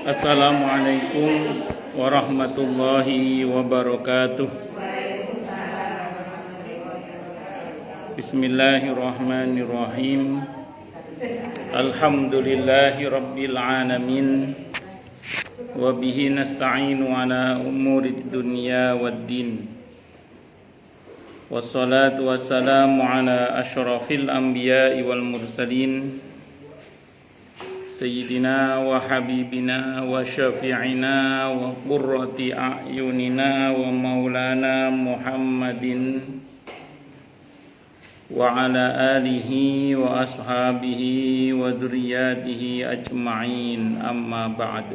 Assalamualaikum warahmatullahi wabarakatuh. Bismillahirrahmanirrahim. Alhamdulillahi rabbil alamin. Wa bihi nasta'inu ala umurid dunya waddin. Wassalatu wassalamu ala asyrafil anbiya'i wal mursalin, Sayyidina wa habibina wa syafi'ina wa qurrati a'yunina wa maulana Muhammadin wa ala alihi wa ashabihi wa dzurriyyatihi ajma'in, amma ba'd.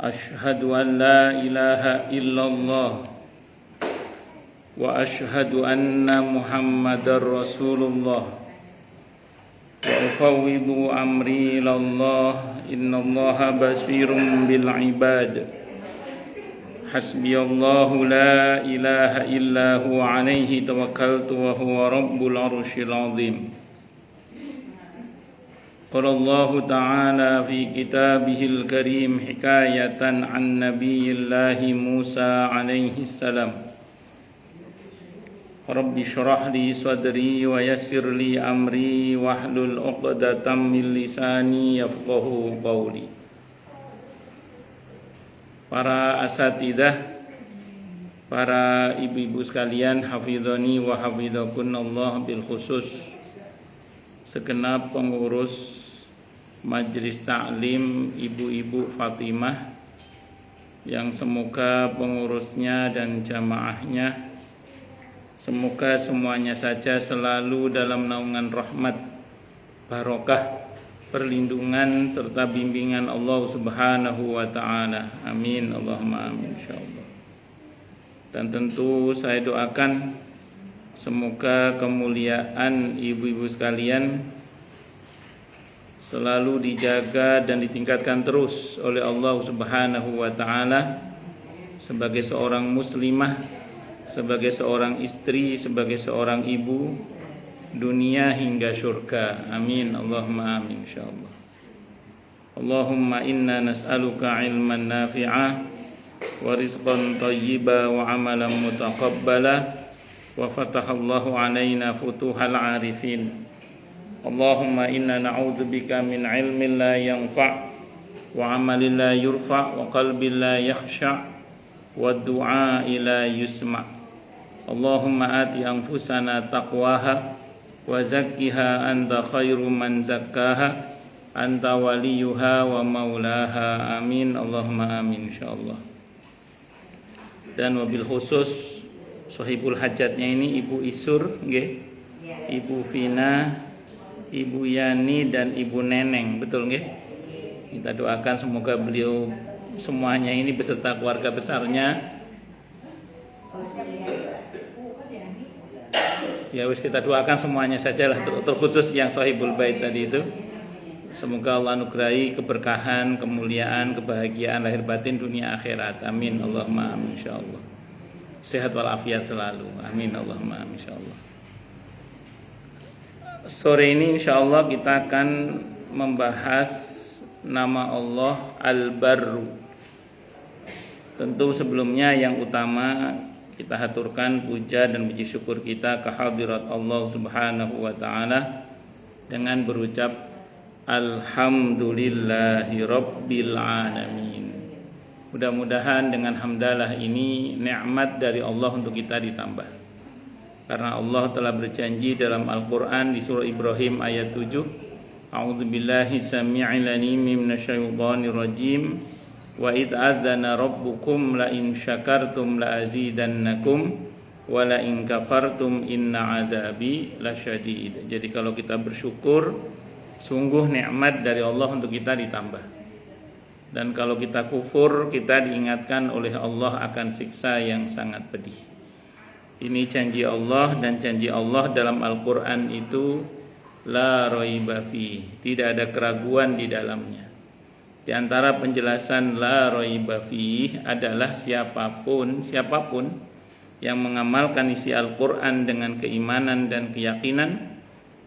Ashhadu an la ilaha illallah wa ashhadu anna Muhammadar Rasulullah. Wa ufawwidu amri ilallah, innallaha basirun bil ibad. Hasbiyallahu la ilaha illa huwa alaihi tawakkaltu wa huwa rabbul arsyil azim. Qala Allah ta'ala fi kitabihil karim hikayatan an nabiyillahi Musa alaihi salam. Rabbi syrah li sadri wa yassir li amri wahlul 'uqdatam min lisani yafqahu qawli. Para asatidzah, para ibu-ibu sekalian, hafizani wa hafizakunallah, bil khusus segenap pengurus Majelis Ta'lim Ibu-ibu Fatimah yang semoga pengurusnya dan jamaahnya semoga semuanya saja selalu dalam naungan rahmat, barokah, perlindungan serta bimbingan Allah Subhanahu wa taala. Amin, Allahumma amin insyaallah. Dan tentu saya doakan semoga kemuliaan ibu-ibu sekalian selalu dijaga dan ditingkatkan terus oleh Allah Subhanahu wa taala sebagai seorang muslimah, sebagai seorang istri, sebagai seorang ibu, dunia hingga surga. Amin, Allahumma amin insyaallah. Allahumma inna nas'aluka ilman nafi'a wa rizqan thayyiba wa amalan mutaqabbala wa fatahallahu alaina futuhal arifin. Allahumma inna na'udzubika min ilmin la yanfa' wa amalin la yurfa' wa qalbin la yakhsha' wa du'a la yusma'. Allahumma ati anfusana taqwaha wa zakkiha anta khairu man zakkaha anta waliyuha wa maulaha. Amin, Allahumma amin insyaallah. Dan wabil khusus sahibul hajatnya ini Ibu Isur nggih, Ibu Vina, Ibu Yani dan Ibu Neneng, betul nggih? Kita doakan semoga beliau semuanya ini beserta keluarga besarnya, ya wis kita doakan semuanya sajalah, terkhusus yang sahibul bait tadi itu. Semoga Allah anugerahi keberkahan, kemuliaan, kebahagiaan lahir batin dunia akhirat. Amin, Allahumma amin insyaallah. Sehat walafiat selalu. Amin, Allahumma amin insyaallah. Sore ini insyaallah kita akan membahas nama Allah Al-Barru. Tentu sebelumnya yang utama kita haturkan puja dan puji syukur kita kehadirat Allah Subhanahu wa taala dengan berucap alhamdulillahi rabbil alamin. Mudah-mudahan dengan hamdalah ini nikmat dari Allah untuk kita ditambah. Karena Allah telah berjanji dalam Al-Qur'an di surah Ibrahim ayat 7, A'udzubillahi samii'il 'aliim minasyaitonir rajim. Wa id adzana rabbukum la in syakartum la azidannakum wa la in kafartum inna adzabi lasyadid. Jadi kalau kita bersyukur, sungguh nikmat dari Allah untuk kita ditambah. Dan kalau kita kufur, kita diingatkan oleh Allah akan siksa yang sangat pedih. Ini janji Allah, dan janji Allah dalam Al-Qur'an itu la raiba fi, tidak ada keraguan di dalamnya. Di antara penjelasan la raiba fi adalah siapapun yang mengamalkan isi Al-Qur'an dengan keimanan dan keyakinan,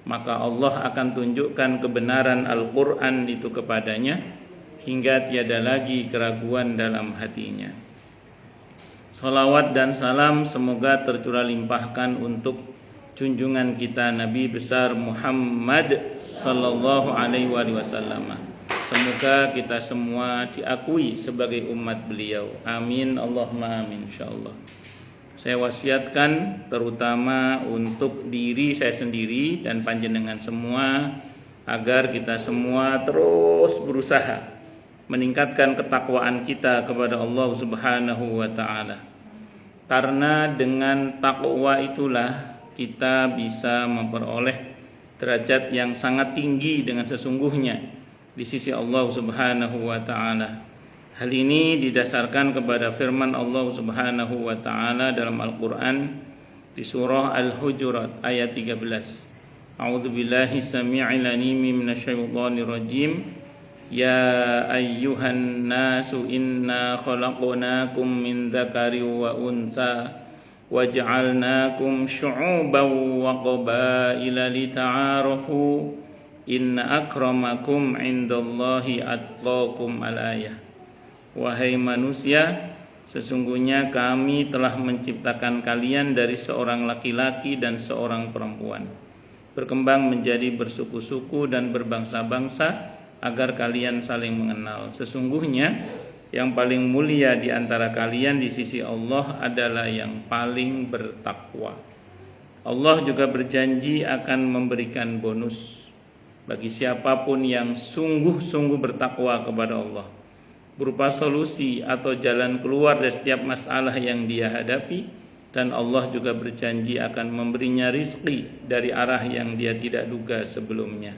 maka Allah akan tunjukkan kebenaran Al-Quran itu kepadanya hingga tiada lagi keraguan dalam hatinya. Salawat dan salam semoga tercurah limpahkan untuk junjungan kita Nabi besar Muhammad sallallahu alaihi wasallam. Semoga kita semua diakui sebagai umat beliau. Amin Allahumma amin insyaallah. Saya wasiatkan terutama untuk diri saya sendiri dan panjenengan semua agar kita semua terus berusaha meningkatkan ketakwaan kita kepada Allah Subhanahu wa taala. Karena dengan takwa itulah kita bisa memperoleh derajat yang sangat tinggi dengan sesungguhnya di sisi Allah Subhanahu wa taala. Hal ini didasarkan kepada firman Allah Subhanahu wa taala dalam Al-Qur'an di surah Al-Hujurat ayat 13. A'udzubillahi samii'il 'aliim minasyaitonir rajim. Ya ayyuhan nasu inna khalaqnakum min dzakarin wa unsa waj'alnakum syu'uban wa qabaila lita'arafu inna akramakum 'indallahi atqakum al-ayah. Wahai manusia, sesungguhnya kami telah menciptakan kalian dari seorang laki-laki dan seorang perempuan, berkembang menjadi bersuku-suku dan berbangsa-bangsa agar kalian saling mengenal. Sesungguhnya yang paling mulia di antara kalian di sisi Allah adalah yang paling bertakwa. Allah juga berjanji akan memberikan bonus bagi siapapun yang sungguh-sungguh bertakwa kepada Allah, berupa solusi atau jalan keluar dari setiap masalah yang dia hadapi, dan Allah juga berjanji akan memberinya rizki dari arah yang dia tidak duga sebelumnya.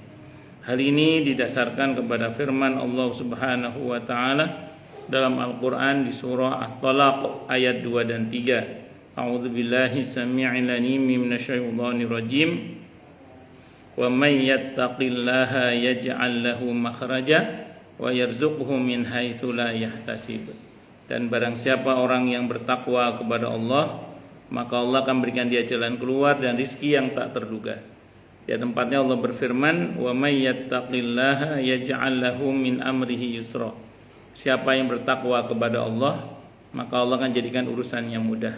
Hal ini didasarkan kepada firman Allah Subhanahu wa taala dalam Al-Qur'an di surah At-Talaq ayat 2 dan 3. A'udzubillahi samii'il 'aliim minasyaitonir rajim. Wa may yattaqillaha yaj'al lahu makhraja wa yarzuqhu min haitsu la yahtasib. Dan barang siapa orang yang bertakwa kepada Allah, maka Allah akan berikan dia jalan keluar dan rizki yang tak terduga. Di tempatnya Allah berfirman, wa may yattaqillaha yaj'al lahu min amrihi yusra. Siapa yang bertakwa kepada Allah, maka Allah akan jadikan urusannya mudah.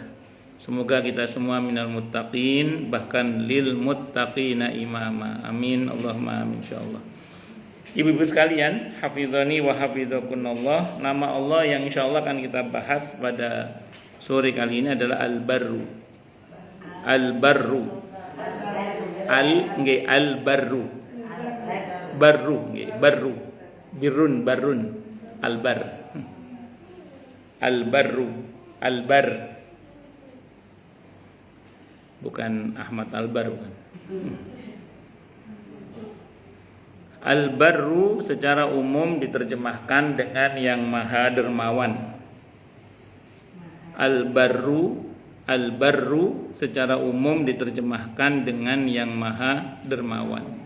Semoga kita semua minal muttaqin, bahkan lil muttaqina imama. Amin Allahumma amin insyaallah. Ibu-ibu sekalian, hafizani wa hafizakunallah, nama Allah yang insyaallah akan kita bahas pada sore kali ini adalah Al-Barru. Al-Barru. Al-Barru. Barru, barru. Birrun, barrun. Al-Bar. Al-Barru. Al-Bar. Bukan Ahmad Al-Bar, bukan. Al-Barru secara umum diterjemahkan dengan yang maha dermawan. Al-Barru secara umum diterjemahkan dengan yang maha dermawan.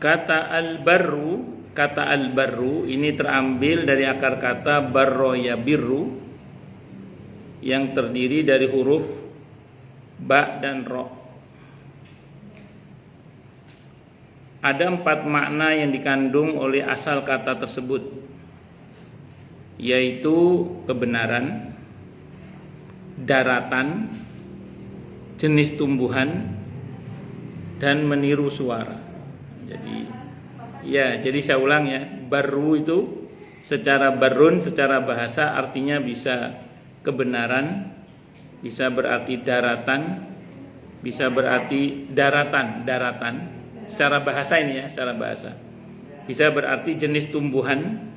Kata Al-Barru ini terambil dari akar kata barro ya birru, yang terdiri dari huruf ba dan ro. Ada 4 makna yang dikandung oleh asal kata tersebut, yaitu kebenaran, daratan, jenis tumbuhan, dan meniru suara. Jadi saya ulang ya, barru itu secara barun, secara bahasa artinya bisa kebenaran, bisa berarti daratan, bisa berarti daratan. Secara bahasa ini ya, secara bahasa. Bisa berarti jenis tumbuhan,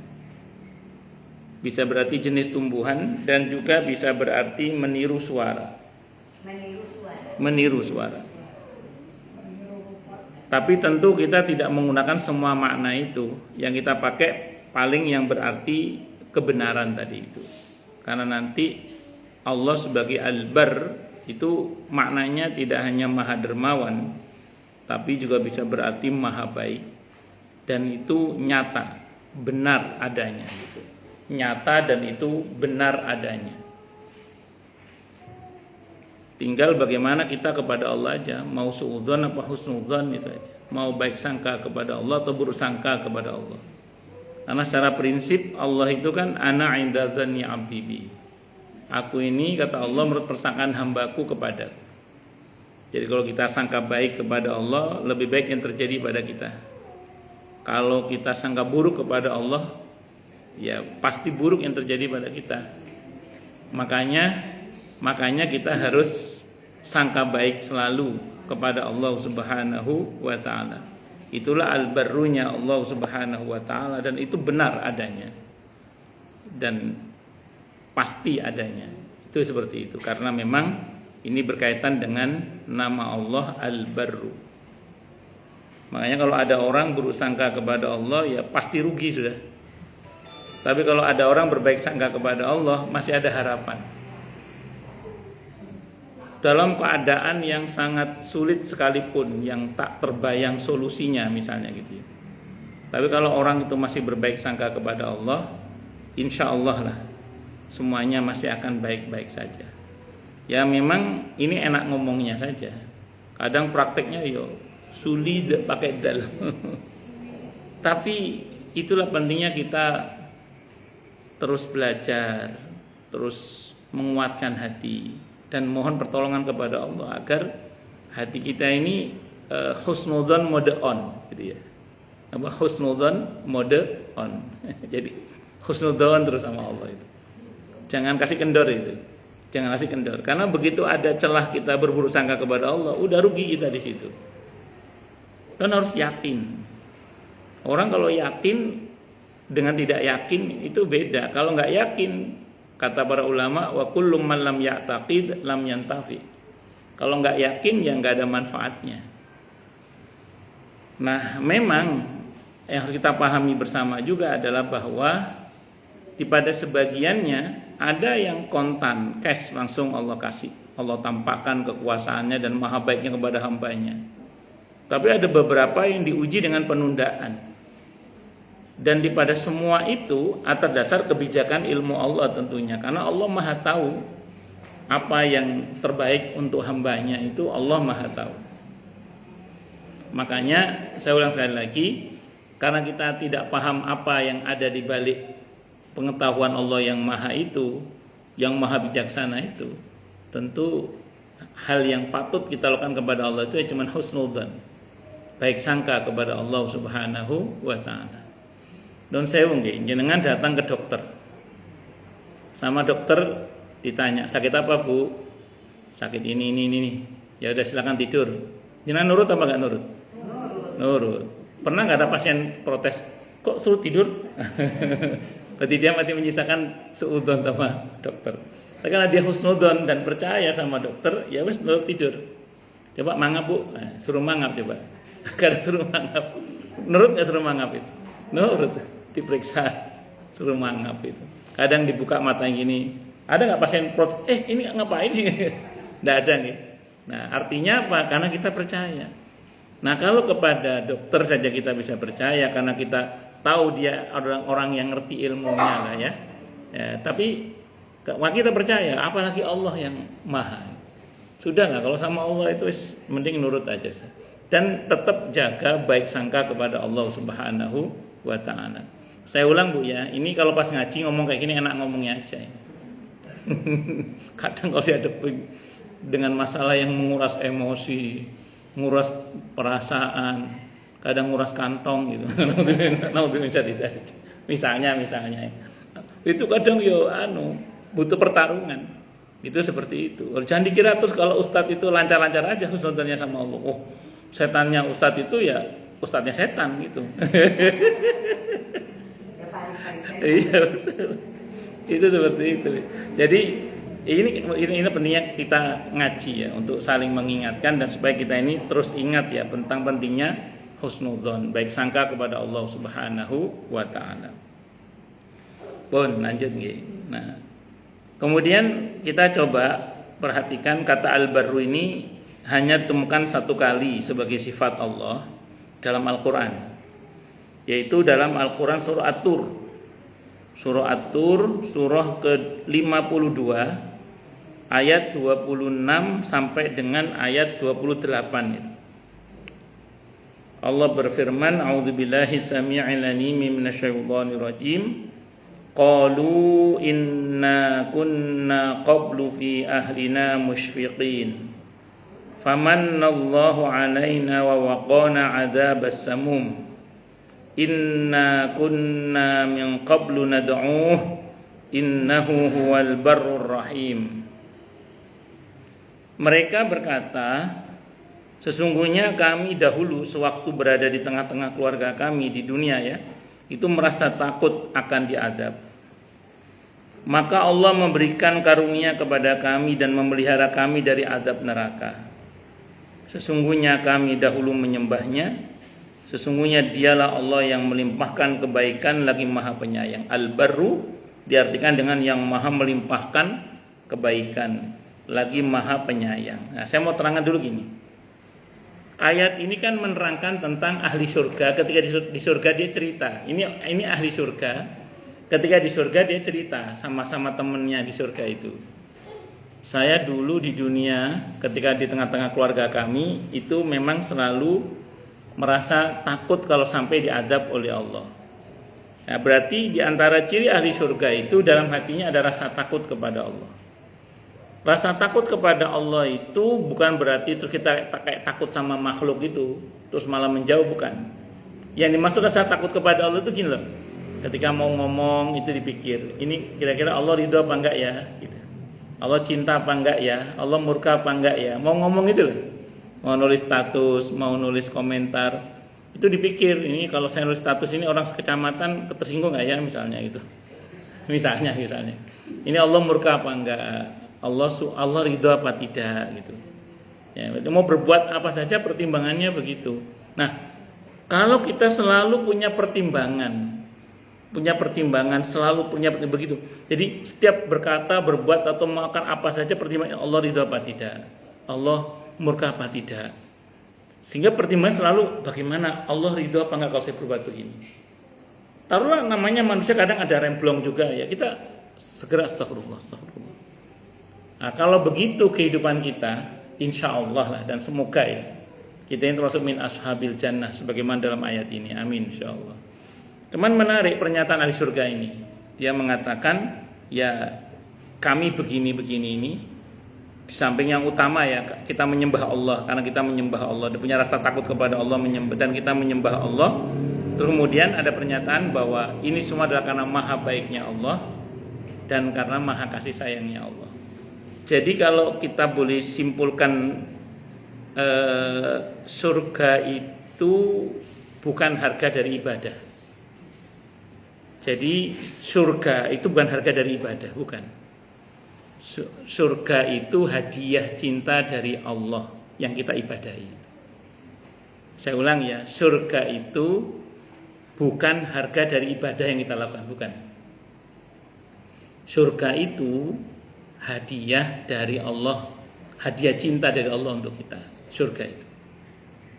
bisa berarti jenis tumbuhan, dan juga bisa berarti meniru suara. Meniru suara. Tapi tentu kita tidak menggunakan semua makna itu. Yang kita pakai paling yang berarti kebenaran tadi itu. Karena nanti Allah sebagai Al-Bar itu maknanya tidak hanya maha dermawan, tapi juga bisa berarti maha baik, dan itu nyata, benar adanya gitu. Nyata dan itu benar adanya. Tinggal bagaimana kita kepada Allah aja, mau suudzon apa husnudzon itu aja. Mau baik sangka kepada Allah atau buruk sangka kepada Allah. Karena secara prinsip Allah itu kan ana inda dzanni 'abdi bi. Aku ini kata Allah menurut persangkaan hambaku kepadaku. Jadi kalau kita sangka baik kepada Allah, lebih baik yang terjadi pada kita. Kalau kita sangka buruk kepada Allah, ya pasti buruk yang terjadi pada kita. Makanya kita harus sangka baik selalu kepada Allah Subhanahu wa taala. Itulah al-barrunya Allah Subhanahu wa taala, dan itu benar adanya. Dan pasti adanya. Itu seperti itu karena memang ini berkaitan dengan nama Allah Al-Barru. Makanya kalau ada orang bersangka kepada Allah, ya pasti rugi sudah. Tapi kalau ada orang berbaik sangka kepada Allah, masih ada harapan. Dalam keadaan yang sangat sulit sekalipun, yang tak terbayang solusinya misalnya gitu ya. Tapi kalau orang itu masih berbaik sangka kepada Allah, insya Allah lah semuanya masih akan baik-baik saja. Ya memang ini enak ngomongnya saja. Kadang prakteknya sulit pakai dal. Tapi itulah pentingnya kita terus belajar, terus menguatkan hati dan mohon pertolongan kepada Allah agar hati kita ini husnudzon mode on gitu ya. Apa husnudzon mode on. Jadi husnudzon terus sama Allah itu. Jangan kasih kendor itu. Jangan kasih kendor. Karena begitu ada celah kita berburuk sangka kepada Allah, udah rugi kita di situ. Dan harus yakin. Orang kalau yakin dengan tidak yakin itu beda. Kalau nggak yakin, kata para ulama, wa kullu man lam ya'taqid lam yantafi. Kalau nggak yakin ya nggak ada manfaatnya. Nah, memang yang harus kita pahami bersama juga adalah bahwa pada sebagiannya ada yang kontan, cash langsung Allah kasih. Allah tampakkan kekuasaannya dan maha baiknya kepada hambanya. Tapi ada beberapa yang diuji dengan penundaan. Dan pada semua itu atas dasar kebijakan ilmu Allah tentunya. Karena Allah maha tahu apa yang terbaik untuk hambanya, itu Allah maha tahu. Makanya saya ulang sekali lagi, karena kita tidak paham apa yang ada di balik pengetahuan Allah yang maha itu, yang maha bijaksana itu, tentu hal yang patut kita lakukan kepada Allah itu ya cuma husnudzan, baik sangka kepada Allah Subhanahu wa taala. Dan saya mungkin jenengan datang ke dokter, sama dokter ditanya sakit apa bu? Sakit ini. Ya udah silakan tidur. Jenengan nurut apa nggak nurut? Nurut. Pernah nggak ada pasien protes? Kok suruh tidur? Berarti dia masih menyisakan suudzon sama dokter. Tapi karena dia husnudzon dan percaya sama dokter, ya wes nurut tidur. Coba mangap bu, suruh mangap coba. Karena suruh mangap, nurut nggak suruh mangap itu? Nurut, diperiksa, suruh mangap itu. Kadang dibuka matanya gini, ada nggak pasien protes? Ini ngapain sih? Nggak ada nih. Nah artinya apa? Karena kita percaya. Nah kalau kepada dokter saja kita bisa percaya karena kita tahu dia orang yang ngerti ilmunya lah ya. Tapi kita percaya, apalagi Allah yang maha. Sudahlah kalau sama Allah itu mending nurut aja. Dan tetap jaga baik sangka kepada Allah Subhanahu wa taala. Saya ulang bu ya, ini kalau pas ngaji ngomong kayak gini enak ngomongnya aja. Kadang kalau dihadapin dengan masalah yang menguras emosi, menguras perasaan, kadang nguras kantong gitu. Misalnya itu kadang butuh pertarungan. Itu seperti itu. Jangan dikira terus kalau ustadz itu lancar-lancar aja husnudzonnya sama Allah. Oh, setannya ustadz itu ya ustadznya setan gitu. Iya betul. Itu seperti itu. Jadi ini pentingnya kita ngaji ya untuk saling mengingatkan dan supaya kita ini terus ingat ya tentang pentingnya husnudzon, baik sangka kepada Allah Subhanahu wa taala. Pun lanjut nggih. Nah, kemudian kita coba perhatikan kata al-barru ini hanya ditemukan satu kali sebagai sifat Allah dalam Al-Qur'an. Yaitu dalam Al-Qur'an surah At-Tur. Surah At-Tur surah ke-52 ayat 26 sampai dengan ayat 28 itu. Allah berfirman, a'udzubillahi samii'il 'aliim minasyaitonir rajim. Qalu inna kunna qablu fi ahlina musyfiqin. Famannallahu 'alaina wa waqana 'adzabas samum. Inna kunna min qablu nad'uuh innahu huwal barrur rahim. Mereka berkata, sesungguhnya kami dahulu sewaktu berada di tengah-tengah keluarga kami di dunia itu merasa takut akan diadab. Maka Allah memberikan karunia kepada kami dan memelihara kami dari adab neraka. Sesungguhnya kami dahulu menyembahnya. Sesungguhnya dialah Allah yang melimpahkan kebaikan lagi maha penyayang. Al-Barru diartikan dengan yang maha melimpahkan kebaikan lagi maha penyayang. Nah, saya mau terangkan dulu gini. Ayat ini kan menerangkan tentang ahli surga. Ketika di surga dia cerita. Ini ahli surga. Ketika di surga dia cerita sama-sama temennya di surga itu. Saya dulu di dunia ketika di tengah-tengah keluarga kami itu memang selalu merasa takut kalau sampai diadab oleh Allah. Nah, berarti di antara ciri ahli surga itu dalam hatinya ada rasa takut kepada Allah. Rasa takut kepada Allah itu bukan berarti terus kita kayak takut sama makhluk itu terus malah menjauh, bukan. Yang dimaksud rasa takut kepada Allah itu gini loh. Ketika mau ngomong itu dipikir, ini kira-kira Allah ridho apa enggak ya gitu. Allah cinta apa enggak ya? Allah murka apa enggak ya? Mau ngomong itu loh. Mau nulis status, mau nulis komentar, itu dipikir, ini kalau saya nulis status ini orang sekecamatan tersinggung nggak ya misalnya gitu. Misalnya. Ini Allah murka apa enggak? Allah ridho apa tidak gitu. Ya, mau berbuat apa saja pertimbangannya begitu. Nah, kalau kita selalu punya pertimbangan selalu punya begitu. Jadi setiap berkata, berbuat atau melakukan apa saja pertimbangan Allah ridho apa tidak. Allah murka apa tidak. Sehingga pertimbangan selalu bagaimana Allah ridho apa enggak kalau saya berbuat begini. Taruhlah namanya manusia kadang ada remblong juga ya. Kita segera astagfirullah. Nah, kalau begitu kehidupan kita, insya Allah lah dan semoga ya kita yang termasuk min ashabil jannah sebagaimana dalam ayat ini. Amin insya Allah. Teman menarik pernyataan ahli surga ini. Dia mengatakan ya kami begini ini. Di samping yang utama ya kita menyembah Allah, karena kita menyembah Allah dan punya rasa takut kepada Allah dan kita menyembah Allah. Terus kemudian ada pernyataan bahwa ini semua adalah karena maha baiknya Allah dan karena maha kasih sayangnya Allah. Jadi kalau kita boleh simpulkan surga itu bukan harga dari ibadah. Jadi surga itu bukan harga dari ibadah, bukan. Surga itu hadiah cinta dari Allah yang kita ibadahi. Saya ulang ya, surga itu bukan harga dari ibadah yang kita lakukan, bukan. Surga itu hadiah dari Allah, hadiah cinta dari Allah untuk kita. Surga itu.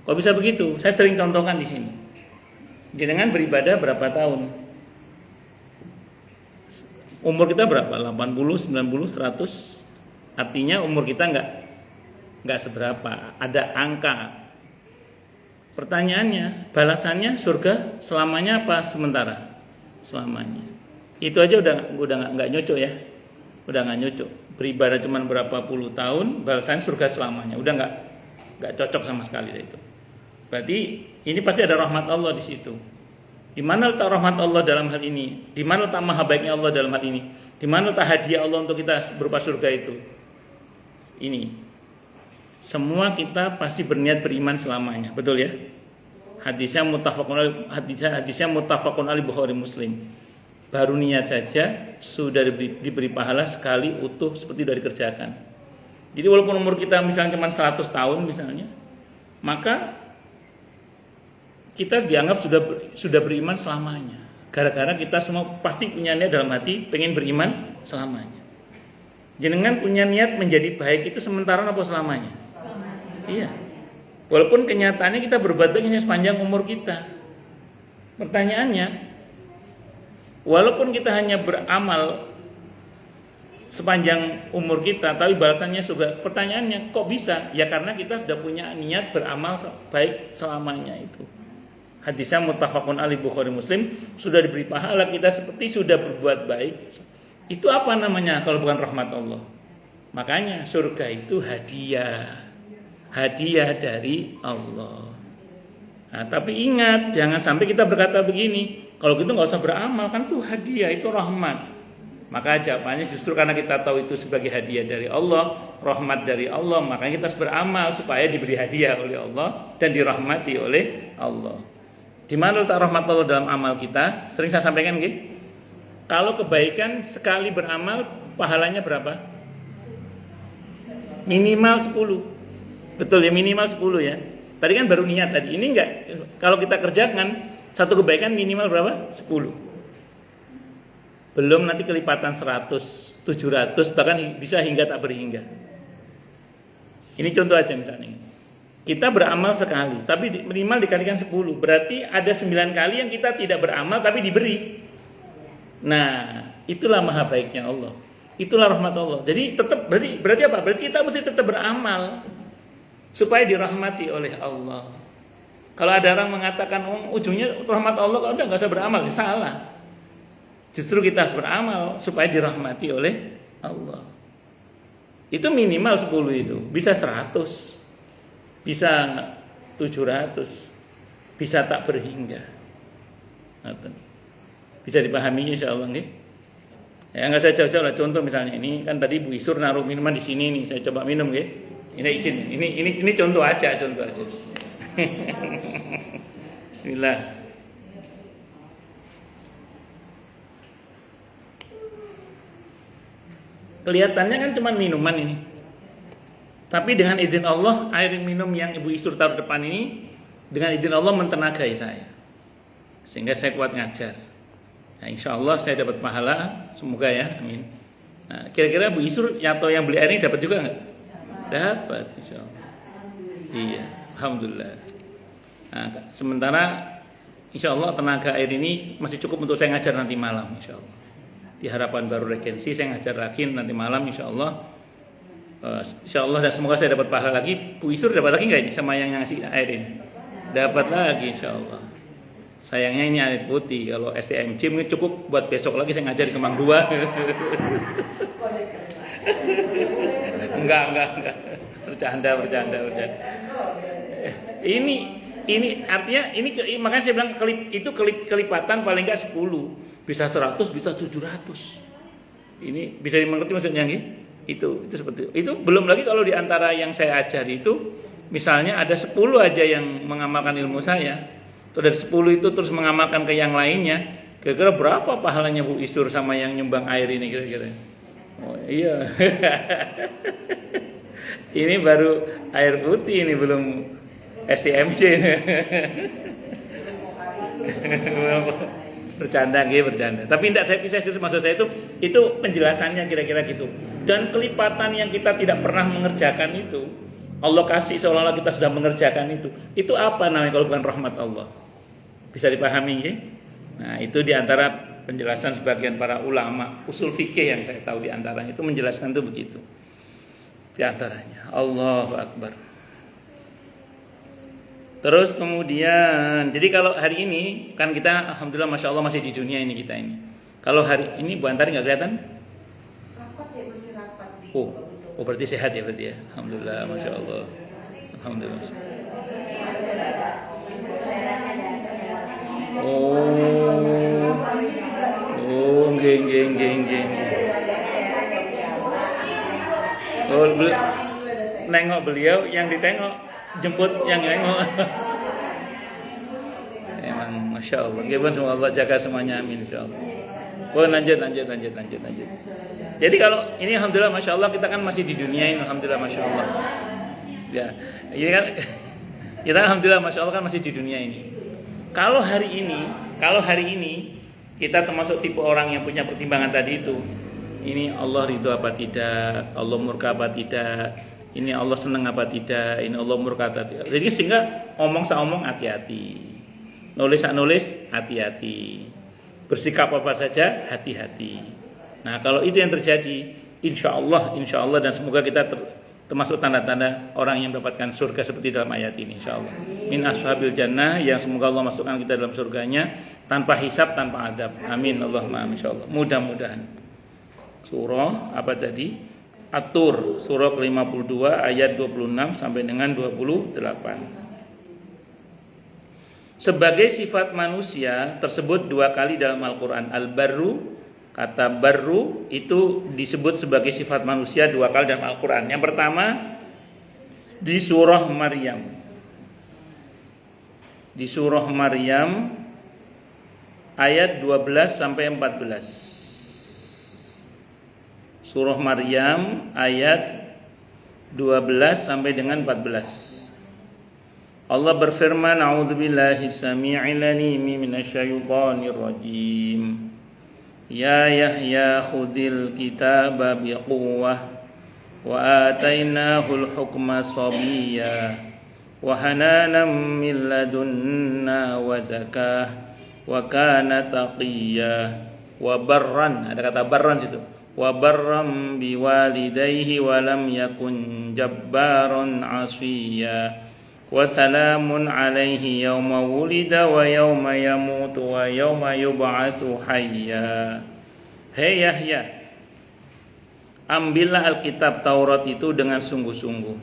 Kok bisa begitu? Saya sering contohkan di sini. Jenengan beribadah berapa tahun? Umur kita berapa? 80, 90, 100. Artinya umur kita enggak seberapa. Ada angka. Pertanyaannya, balasannya surga selamanya apa sementara? Selamanya. Itu aja udah enggak nyocok ya. Udah enggak nyocok. Beribadah cuma berapa puluh tahun, balasannya surga selamanya. Udah enggak cocok sama sekali itu. Berarti ini pasti ada rahmat Allah di situ. Di mana letak rahmat Allah dalam hal ini? Di mana letak maha baiknya Allah dalam hal ini? Di mana letak hadiah Allah untuk kita berupa surga itu? Ini. Semua kita pasti berniat beriman selamanya, betul ya? Hadisnya muttafaqun alaih Bukhari Muslim. Baru niat saja sudah diberi pahala sekali utuh seperti sudah dikerjakan. Jadi walaupun umur kita misalnya cuma 100 tahun misalnya, maka kita dianggap sudah beriman selamanya. Gara-gara kita semua pasti punya niat dalam hati pengen beriman selamanya. Jenengan punya niat menjadi baik itu sementara apa selamanya? Iya. Walaupun kenyataannya kita berbuat baik hanya sepanjang umur kita. Pertanyaannya, walaupun kita hanya beramal sepanjang umur kita, tapi balasannya surga. Pertanyaannya, kok bisa? Ya karena kita sudah punya niat beramal baik selamanya itu. Hadisnya muttafaqun alaih Bukhari Muslim, sudah diberi pahala kita seperti sudah berbuat baik. Itu apa namanya kalau bukan rahmat Allah? Makanya surga itu hadiah. Hadiah dari Allah. Nah, tapi ingat, jangan sampai kita berkata begini, kalau gitu nggak usah beramal, kan itu hadiah, itu rahmat. Maka jawabannya justru karena kita tahu itu sebagai hadiah dari Allah, rahmat dari Allah, makanya kita harus beramal supaya diberi hadiah oleh Allah dan dirahmati oleh Allah. Di mana letak rahmat Allah dalam amal kita? Sering saya sampaikan gitu. Kalau kebaikan sekali beramal, pahalanya berapa? Minimal 10. Betul ya, minimal 10 ya. Tadi kan baru niat tadi. Ini enggak, kalau kita kerjakan satu kebaikan minimal berapa? 10. Belum nanti kelipatan 100, 700, bahkan bisa hingga tak berhingga. Ini contoh aja misalnya. Kita beramal sekali, tapi minimal dikalikan 10. Berarti ada 9 kali yang kita tidak beramal tapi diberi. Nah, itulah maha baiknya Allah. Itulah rahmat Allah. Jadi tetap berarti apa? Berarti kita mesti tetap beramal supaya dirahmati oleh Allah. Kalau ada orang mengatakan ujungnya rahmat Allah, kalau udah nggak usah beramal, ya salah. Justru kita harus beramal supaya dirahmati oleh Allah. Itu minimal 10 itu. Bisa 100. Bisa 700. Bisa tak berhingga. Bisa dipahami insyaallah nggih. Ya enggak saya jauh-jauh lah, contoh misalnya ini kan tadi Bu Isur naruh minuman di sini nih, saya coba minum nggih. Ini izin. Ini contoh aja. Bismillah. Kelihatannya kan cuma minuman ini. Tapi dengan izin Allah, air minum yang Ibu Isur taruh depan ini, dengan izin Allah mentenagai saya. Sehingga saya kuat ngajar. Nah, insya Allah saya dapat pahala, semoga ya, amin. Nah, kira-kira Bu Isur atau yang beli air ini dapat juga nggak? Dapat, insya Allah. Iya, alhamdulillah. Nah, sementara insya Allah tenaga air ini masih cukup untuk saya ngajar nanti malam, insya Allah. Di Harapan Baru Regensi saya ngajar lagi nanti malam insyaallah. Insyaallah dan semoga saya dapat pahala lagi. Bu Isur dapat lagi enggak ini sama yang ngasih air ini? Dapat lagi insyaallah. Sayangnya ini air putih. Kalau STMC mungkin cukup buat besok lagi saya ngajar di Kemang 2. Enggak. Bercanda. Ini artinya makanya saya bilang kelipatan paling enggak 10. Bisa 100, bisa 700. Ini bisa dimengerti maksudnya nggih? Itu seperti itu. Belum lagi kalau di antara yang saya ajari itu misalnya ada 10 aja yang mengamalkan ilmu saya. Atau dari 10 itu terus mengamalkan ke yang lainnya, kira-kira berapa pahalanya Bu Isur sama yang nyumbang air ini kira-kira? Oh iya. Ini baru air putih, ini belum STMC. Bercanda. Tapi tidak saya pisah, maksud saya itu penjelasannya kira-kira gitu. Dan kelipatan yang kita tidak pernah mengerjakan itu, Allah kasih seolah-olah kita sudah mengerjakan itu apa namanya kalau bukan rahmat Allah? Bisa dipahami nggih? Nah, itu diantara penjelasan sebagian para ulama usul fikih yang saya tahu diantaranya itu menjelaskan itu begitu. Diantaranya Allahu Akbar. Terus kemudian, jadi kalau hari ini kan kita alhamdulillah masya Allah masih di dunia ini kita ini. Kalau hari ini Bu Antari nggak kelihatan? Rapat ya, masih rapat di. Oh berarti sehat ya berarti ya. Alhamdulillah masya Allah. Alhamdulillah. Nggih. Oh nengok beliau yang ditengok. Jemput yang nengok. Emang masya Allah. Gimana semoga Allah jaga semuanya, amin insyaallah. Oh lanjut. Jadi kalau ini alhamdulillah masya Allah kita kan masih di dunia ini alhamdulillah masya Allah. Ya, ini kan kita alhamdulillah masya Allah kan masih di dunia ini. Kalau hari ini kita termasuk tipe orang yang punya pertimbangan tadi itu. Ini Allah ridho apa tidak? Allah murka apa tidak? Ini Allah senang apa tidak? Ini Allah murka apa tidak? Jadi sehingga omong hati-hati. Nulis hati-hati. Bersikap apa saja hati-hati. Nah, kalau itu yang terjadi, insya Allah dan semoga kita termasuk tanda-tanda orang yang mendapatkan surga seperti dalam ayat ini, insya Allah. Min ashabil jannah, yang semoga Allah masukkan kita dalam surganya tanpa hisab, tanpa azab. Amin Allahumma amin, insya Allah. Mudah-mudahan. Surah apa tadi? At-Tur, surah ke-52 ayat 26 sampai dengan 28. Sebagai sifat manusia tersebut 2 kali dalam Al-Quran. Al-Barru, kata barru itu disebut sebagai sifat manusia 2 kali dalam Al-Quran. Yang pertama di surah Maryam. Di surah Maryam ayat 12 sampai 14. Surah Maryam ayat 12 sampai dengan 14. Allah berfirman, a'udzubillahi samii'il 'aliim minasyaitonir rajim. Ya Yahya khudil kitaba biquwwah wa atainahul hukma sabiyya wa hananan min ladunna wa zakah wa kana taqiyya wa barran, ada kata barran situ, wa barram biwalidayhi wa lam yakun jabbaran 'asiyya wa salamun alaihi yawma wulida wa yawma yamutu wa yawma yub'atsu hayya. Hei Yahya, ambillah Alkitab Taurat itu dengan sungguh-sungguh,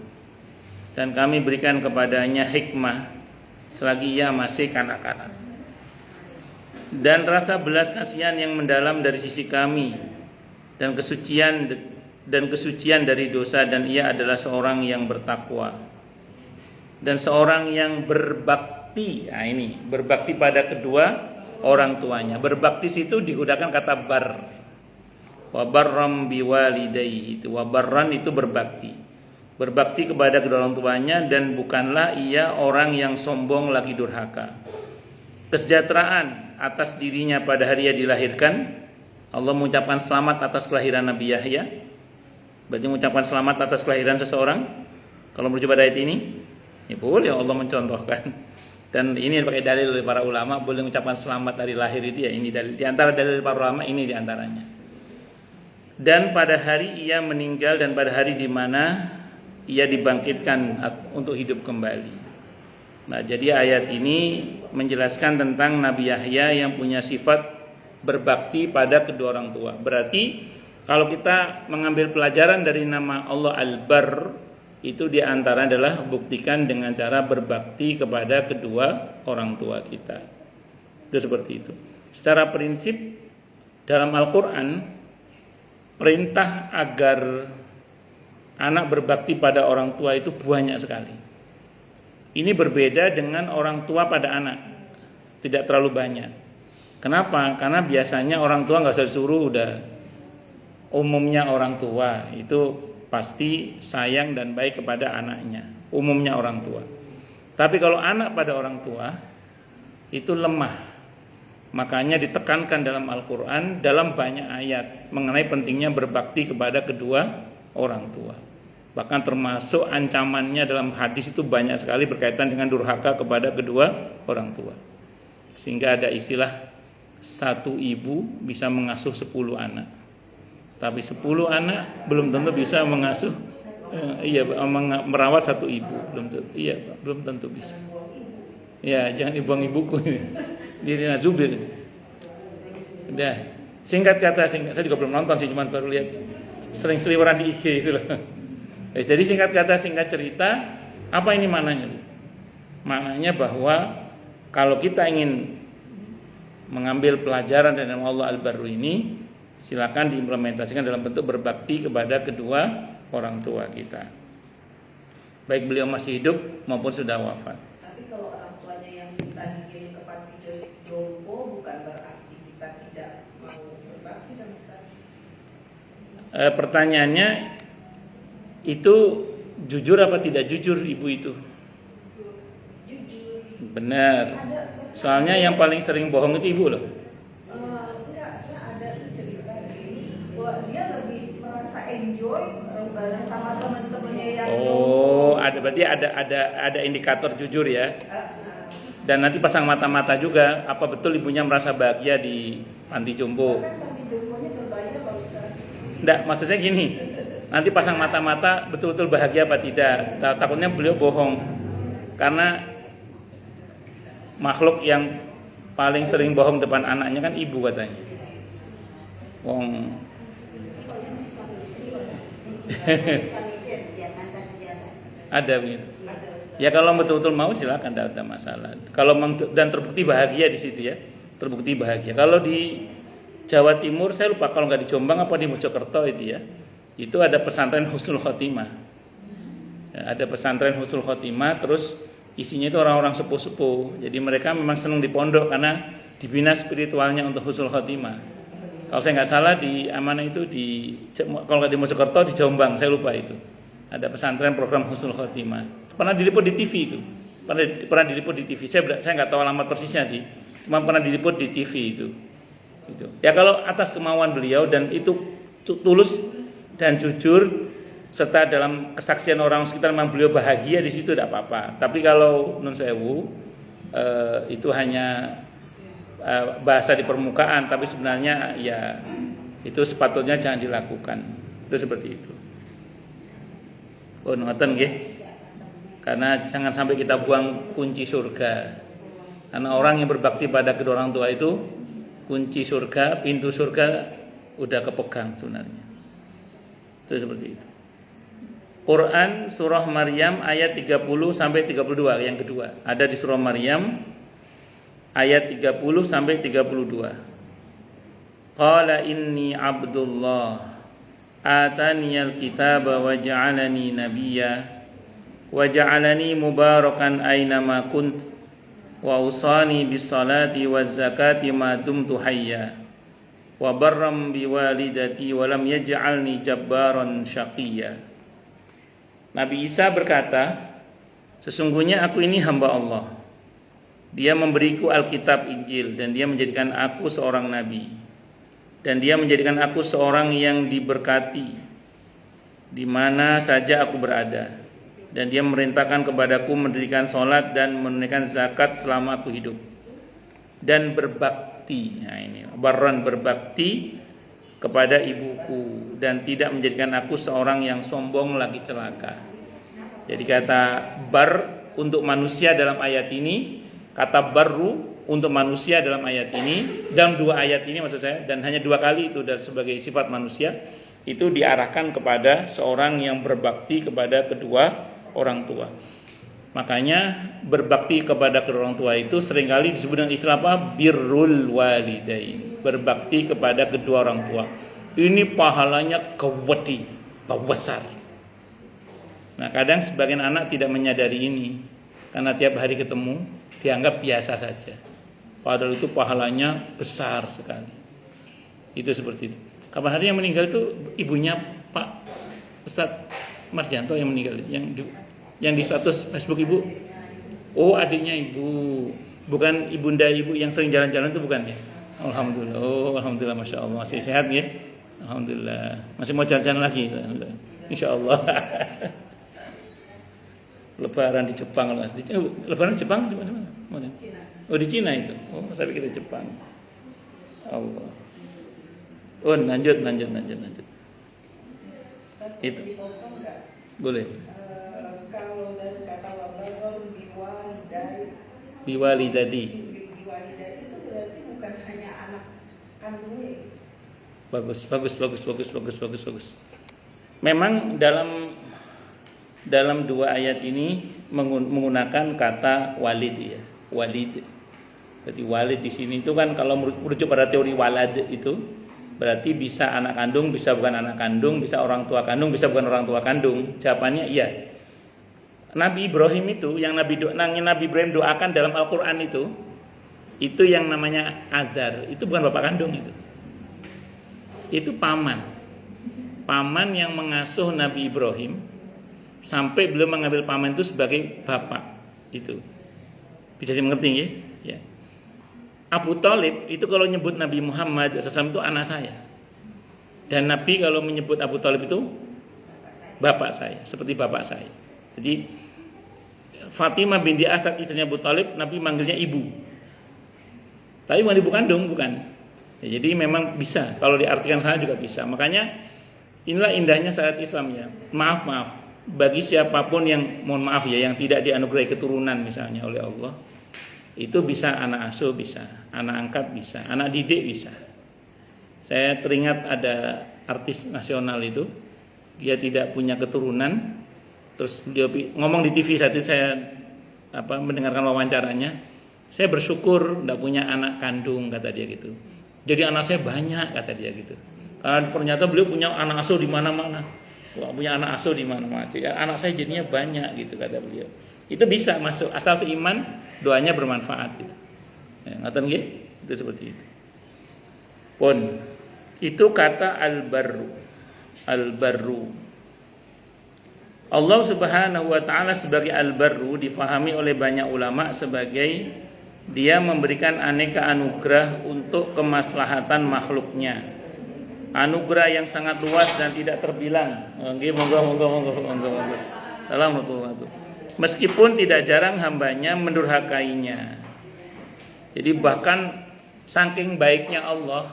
dan kami berikan kepadanya hikmah selagi ia masih kanak-kanak, dan rasa belas kasihan yang mendalam dari sisi kami, dan kesucian dari dosa, dan ia adalah seorang yang bertakwa dan seorang yang berbakti. Nah ini, berbakti pada kedua orang tuanya. Berbakti situ digunakan kata bar. Wa barram biwalidayhi, itu wa barran itu berbakti. Berbakti kepada kedua orang tuanya, dan bukanlah ia orang yang sombong lagi durhaka. Kesejahteraan atas dirinya pada hari ia dilahirkan. Allah mengucapkan selamat atas kelahiran Nabi Yahya. Berarti mengucapkan selamat atas kelahiran seseorang. Kalau merujuk pada ayat ini, ya boleh Allah mencontohkan, dan ini pakai dalil oleh para ulama, boleh mengucapkan selamat hari lahir itu ya, ini dalil, di antara dalil para ulama ini di antaranya. Dan pada hari ia meninggal, dan pada hari di mana ia dibangkitkan untuk hidup kembali. Nah, jadi ayat ini menjelaskan tentang Nabi Yahya yang punya sifat berbakti pada kedua orang tua. Berarti kalau kita mengambil pelajaran dari nama Allah Al-Barr, itu diantara adalah buktikan dengan cara berbakti kepada kedua orang tua kita. Itu seperti itu. Secara prinsip dalam Al-Quran, perintah agar anak berbakti pada orang tua itu banyak sekali. Ini berbeda dengan orang tua pada anak, tidak terlalu banyak. Kenapa? Karena biasanya orang tua nggak usah disuruh, udah umumnya orang tua itu pasti sayang dan baik kepada anaknya, umumnya orang tua. Tapi kalau anak pada orang tua itu lemah, makanya ditekankan dalam Al-Quran dalam banyak ayat mengenai pentingnya berbakti kepada kedua orang tua. Bahkan termasuk ancamannya dalam hadis itu banyak sekali berkaitan dengan durhaka kepada kedua orang tua. Sehingga ada istilah satu ibu bisa mengasuh 10 anak. Tapi 10 anak belum tentu bisa mengasuh, merawat satu ibu, belum tentu bisa. Ya, jangan dibuang ibuku ini. Diri Nazubir. Udah, singkat kata, saya juga belum nonton sih, cuma baru lihat sering seliweran di IG itu loh. Jadi singkat kata, singkat cerita, apa ini maknanya? Maknanya bahwa kalau kita ingin mengambil pelajaran dari Allah Al-Barru ini, silakan diimplementasikan dalam bentuk berbakti kepada kedua orang tua kita, baik beliau masih hidup maupun sudah wafat. Tapi kalau orang tuanya yang kita dikirim ke panti jompo, bukan berarti kita tidak mau berbakti sama sekali. Pertanyaannya itu jujur apa tidak jujur ibu itu? Jujur. Benar. Soalnya yang paling sering bohong itu ibu loh. Dia lebih merasa enjoy bareng sama teman-temannya yang berarti ada indikator jujur ya. Dan nanti pasang mata-mata juga, apa betul ibunya merasa bahagia di panti jompo? Kan panti jomponya berbayar Pak Ustaz. Enggak, maksud saya gini. Nanti pasang mata-mata betul-betul bahagia apa tidak. Takutnya beliau bohong. Karena makhluk yang paling sering bohong depan anaknya kan ibu katanya. Wong ada begitu. Ya kalau betul-betul mau silakan, tidak ada masalah. Kalau dan terbukti bahagia di situ ya, terbukti bahagia. Kalau di Jawa Timur saya lupa kalau nggak di Jombang apa di Mojokerto itu ya, itu ada pesantren Husnul Khotimah. Ya, ada pesantren Husnul Khotimah, terus isinya itu orang-orang sepuh-sepuh. Jadi mereka memang senang di pondok karena dibina spiritualnya untuk Husnul Khotimah. Kalau saya nggak salah di Amanah itu kalau nggak di Mojokerto di Jombang, saya lupa itu. Ada pesantren program Husnul Khotimah. Pernah diliput di TV itu. Pernah diliput di TV. Saya nggak tahu alamat persisnya sih. Cuma pernah diliput di TV itu. Ya kalau atas kemauan beliau dan itu tulus dan jujur serta dalam kesaksian orang sekitar memang beliau bahagia di situ tidak apa-apa. Tapi kalau nun sewu itu hanya bahasa di permukaan, tapi sebenarnya ya itu sepatutnya jangan dilakukan. Itu seperti itu. Oh, ngoten nggih. Karena jangan sampai kita buang kunci surga. Karena orang yang berbakti pada kedua orang tua itu kunci surga, pintu surga udah kepegang sebenarnya. Itu seperti itu. Quran surah Maryam ayat 30 sampai 32 yang kedua. Ada di surah Maryam ayat 30 sampai 32. Qala inni abdullah ataniyal kitaba wa ja'alani nabiyya wa ja'alani mubarakan aynama kunt wa usani bis salati waz zakati ma dumtu hayya wa barram bi walidati wa lam yaj'alni jabbaran syaqiyya. Nabi Isa berkata, sesungguhnya aku ini hamba Allah. Dia memberiku Alkitab Injil dan dia menjadikan aku seorang nabi. Dan dia menjadikan aku seorang yang diberkati di mana saja aku berada. Dan dia memerintahkan kepadaku mendirikan sholat dan menunaikan zakat selama aku hidup. Dan berbakti, nah ini barran, berbakti kepada ibuku dan tidak menjadikan aku seorang yang sombong lagi celaka. Jadi kata bar untuk manusia dalam ayat ini, kata barru untuk manusia dalam ayat ini, dalam dua ayat ini maksud saya, dan hanya dua kali itu sebagai sifat manusia, itu diarahkan kepada seorang yang berbakti kepada kedua orang tua. Makanya berbakti kepada kedua orang tua itu seringkali disebut dengan istilah apa? Birrul walidain. Berbakti kepada kedua orang tua. Ini pahalanya gede, besar. Nah, kadang sebagian anak tidak menyadari ini karena tiap hari ketemu dianggap biasa saja. Padahal itu pahalanya besar sekali. Itu seperti itu. Kapan hari yang meninggal itu ibunya Pak Ustadz Marjanto yang meninggal, yang di status Facebook ibu. Oh, adiknya ibu, bukan ibunda ibu yang sering jalan-jalan itu bukan ya? Alhamdulillah. Oh, alhamdulillah, masya Allah masih sehat ya. Alhamdulillah. Masih mau jalan-jalan lagi. Insya Allah. Lebaran di Jepang, Lebaran di Jepang di mana? Oh, di Cina itu. Oh, saya pikir di Jepang. Allah. Oh, lanjut. Itu. Boleh. Kalau dari kata wabarron biwalidati itu berarti bukan hanya anak kandungnya. Bagus. Memang dalam dua ayat ini menggunakan kata walid ya. Walid. Jadi walid di sini itu kan kalau merujuk pada teori walad itu berarti bisa anak kandung, bisa bukan anak kandung, bisa orang tua kandung, bisa bukan orang tua kandung. Jawabannya iya. Nabi Ibrahim itu yang Nabi Ibrahim doakan dalam Al-Qur'an itu yang namanya Azar, itu bukan bapak kandung itu. Itu paman. Paman yang mengasuh Nabi Ibrahim sampai beliau mengambil paman itu sebagai bapak. Itu. Bisa dimengerti ya? Abu Thalib itu kalau nyebut Nabi Muhammad SAW itu anak saya. Dan Nabi kalau menyebut Abu Thalib itu bapak saya, seperti bapak saya. Jadi Fatimah binti Asad istrinya Abu Thalib, Nabi manggilnya ibu. Tapi bukan ibu kandung, bukan. Ya, jadi memang bisa, kalau diartikan sana juga bisa. Makanya Inilah indahnya syariat Islam ya. Maaf. Bagi siapapun yang mohon maaf ya, yang tidak dianugerahi keturunan misalnya oleh Allah, itu bisa anak asuh, bisa anak angkat, bisa anak didik, bisa. Saya teringat ada artis nasional itu, dia tidak punya keturunan, terus dia ngomong di TV saat itu saya mendengarkan wawancaranya. Saya bersyukur tidak punya anak kandung, kata dia gitu. Jadi anak saya banyak, kata dia gitu. Karena ternyata beliau punya anak asuh di mana-mana. Wah, punya anak asuh di mana-mana. Ya, anak saya jadinya banyak gitu, kata beliau. Itu bisa masuk asal seiman, doanya bermanfaat gitu. Ya, ngaten nggih? Itu seperti itu. Pun itu kata al-barru. Al-barru. Allah Subhanahu wa taala sebagai al-barru difahami oleh banyak ulama sebagai dia memberikan aneka anugerah untuk kemaslahatan makhluknya. Anugerah yang sangat luas dan tidak terbilang. Nggih, monggo. Assalamualaikum. Meskipun tidak jarang hambanya mendurhakainya. Jadi bahkan saking baiknya Allah,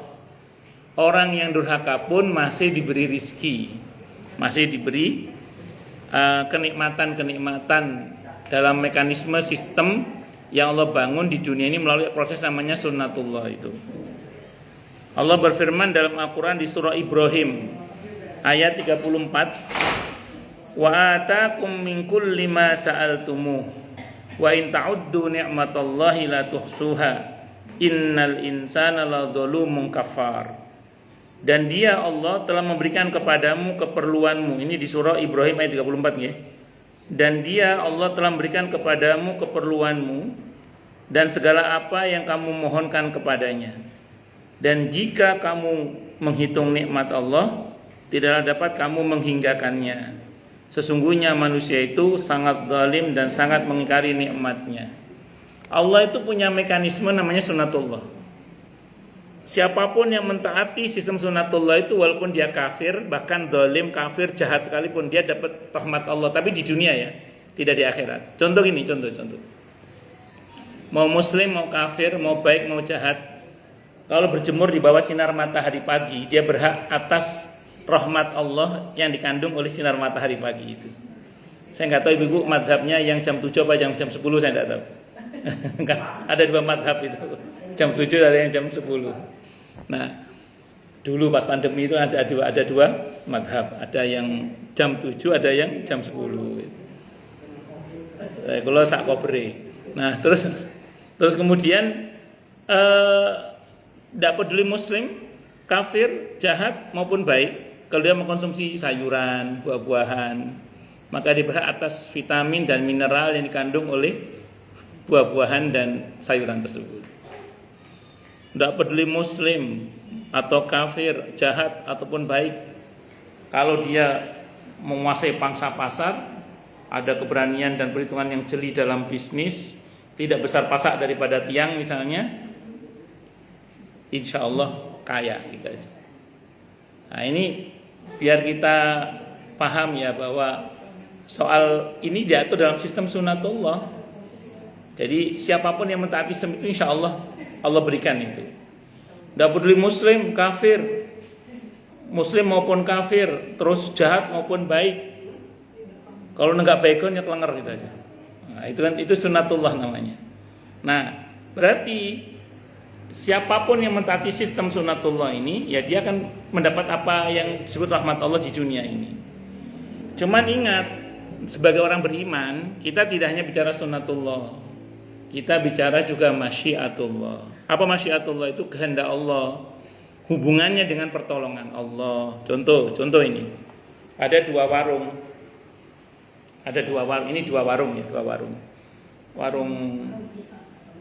orang yang durhaka pun masih diberi rizki, masih diberi kenikmatan dalam mekanisme sistem yang Allah bangun di dunia ini melalui proses namanya sunnatullah itu. Allah berfirman dalam Al-Quran di surah Ibrahim ayat 34, wa atakum min kulli ma sa'altumuh wa in ta'uddu ni'matallahi la tuhsuha innal insana la zalumun kafar. Dan dia Allah telah memberikan kepadamu keperluanmu. Ini di surah Ibrahim ayat 34 ya. Dan dia Allah telah memberikan kepadamu keperluanmu dan segala apa yang kamu mohonkan kepadanya. Dan jika kamu menghitung nikmat Allah, tidaklah dapat kamu menghinggakannya. Sesungguhnya manusia itu sangat zalim dan sangat mengingkari nikmatnya. Allah itu punya mekanisme namanya sunnatullah. Siapapun yang mentaati sistem sunnatullah itu, walaupun dia kafir, bahkan zalim, kafir, jahat sekalipun, dia dapat rahmat Allah. Tapi di dunia ya, tidak di akhirat. Contoh ini, contoh. Mau muslim, mau kafir, mau baik, mau jahat, kalau berjemur di bawah sinar matahari pagi, dia berhak atas rahmat Allah yang dikandung oleh sinar matahari pagi itu. Saya nggak tahu ibu madhabnya yang jam 7 apa jam 10, saya nggak tahu. Ada dua madhab itu, jam 7 ada yang jam 10. Nah, dulu pas pandemi itu ada dua madhab, ada yang jam 7, ada yang jam 10. Kalau sak kobre. Nah, terus kemudian tidak peduli muslim, kafir, jahat maupun baik, kalau dia mengkonsumsi sayuran, buah-buahan, maka dia berhak atas vitamin dan mineral yang dikandung oleh buah-buahan dan sayuran tersebut. Tidak peduli muslim atau kafir, jahat ataupun baik, kalau dia menguasai pangsa pasar, ada keberanian dan perhitungan yang jeli dalam bisnis, tidak besar pasak daripada tiang misalnya, insya Allah kaya gitu aja. Nah ini biar kita paham ya bahwa soal ini diatur dalam sistem sunnatullah. Jadi siapapun yang mentaati sistem itu insya Allah berikan itu. Tidak peduli muslim, kafir, muslim maupun kafir, terus jahat maupun baik. Kalau enggak baiknya kelenger gitu aja. Nah, itu sunnatullah namanya. Nah berarti siapapun yang mentaati sistem sunnatullah ini, ya dia akan mendapat apa yang disebut rahmat Allah di dunia ini. Cuman ingat, sebagai orang beriman, kita tidak hanya bicara sunnatullah, kita bicara juga masyiatullah. Apa masyiatullah? Itu kehendak Allah, hubungannya dengan pertolongan Allah. Contoh ini, ada dua warung. Ini dua warung.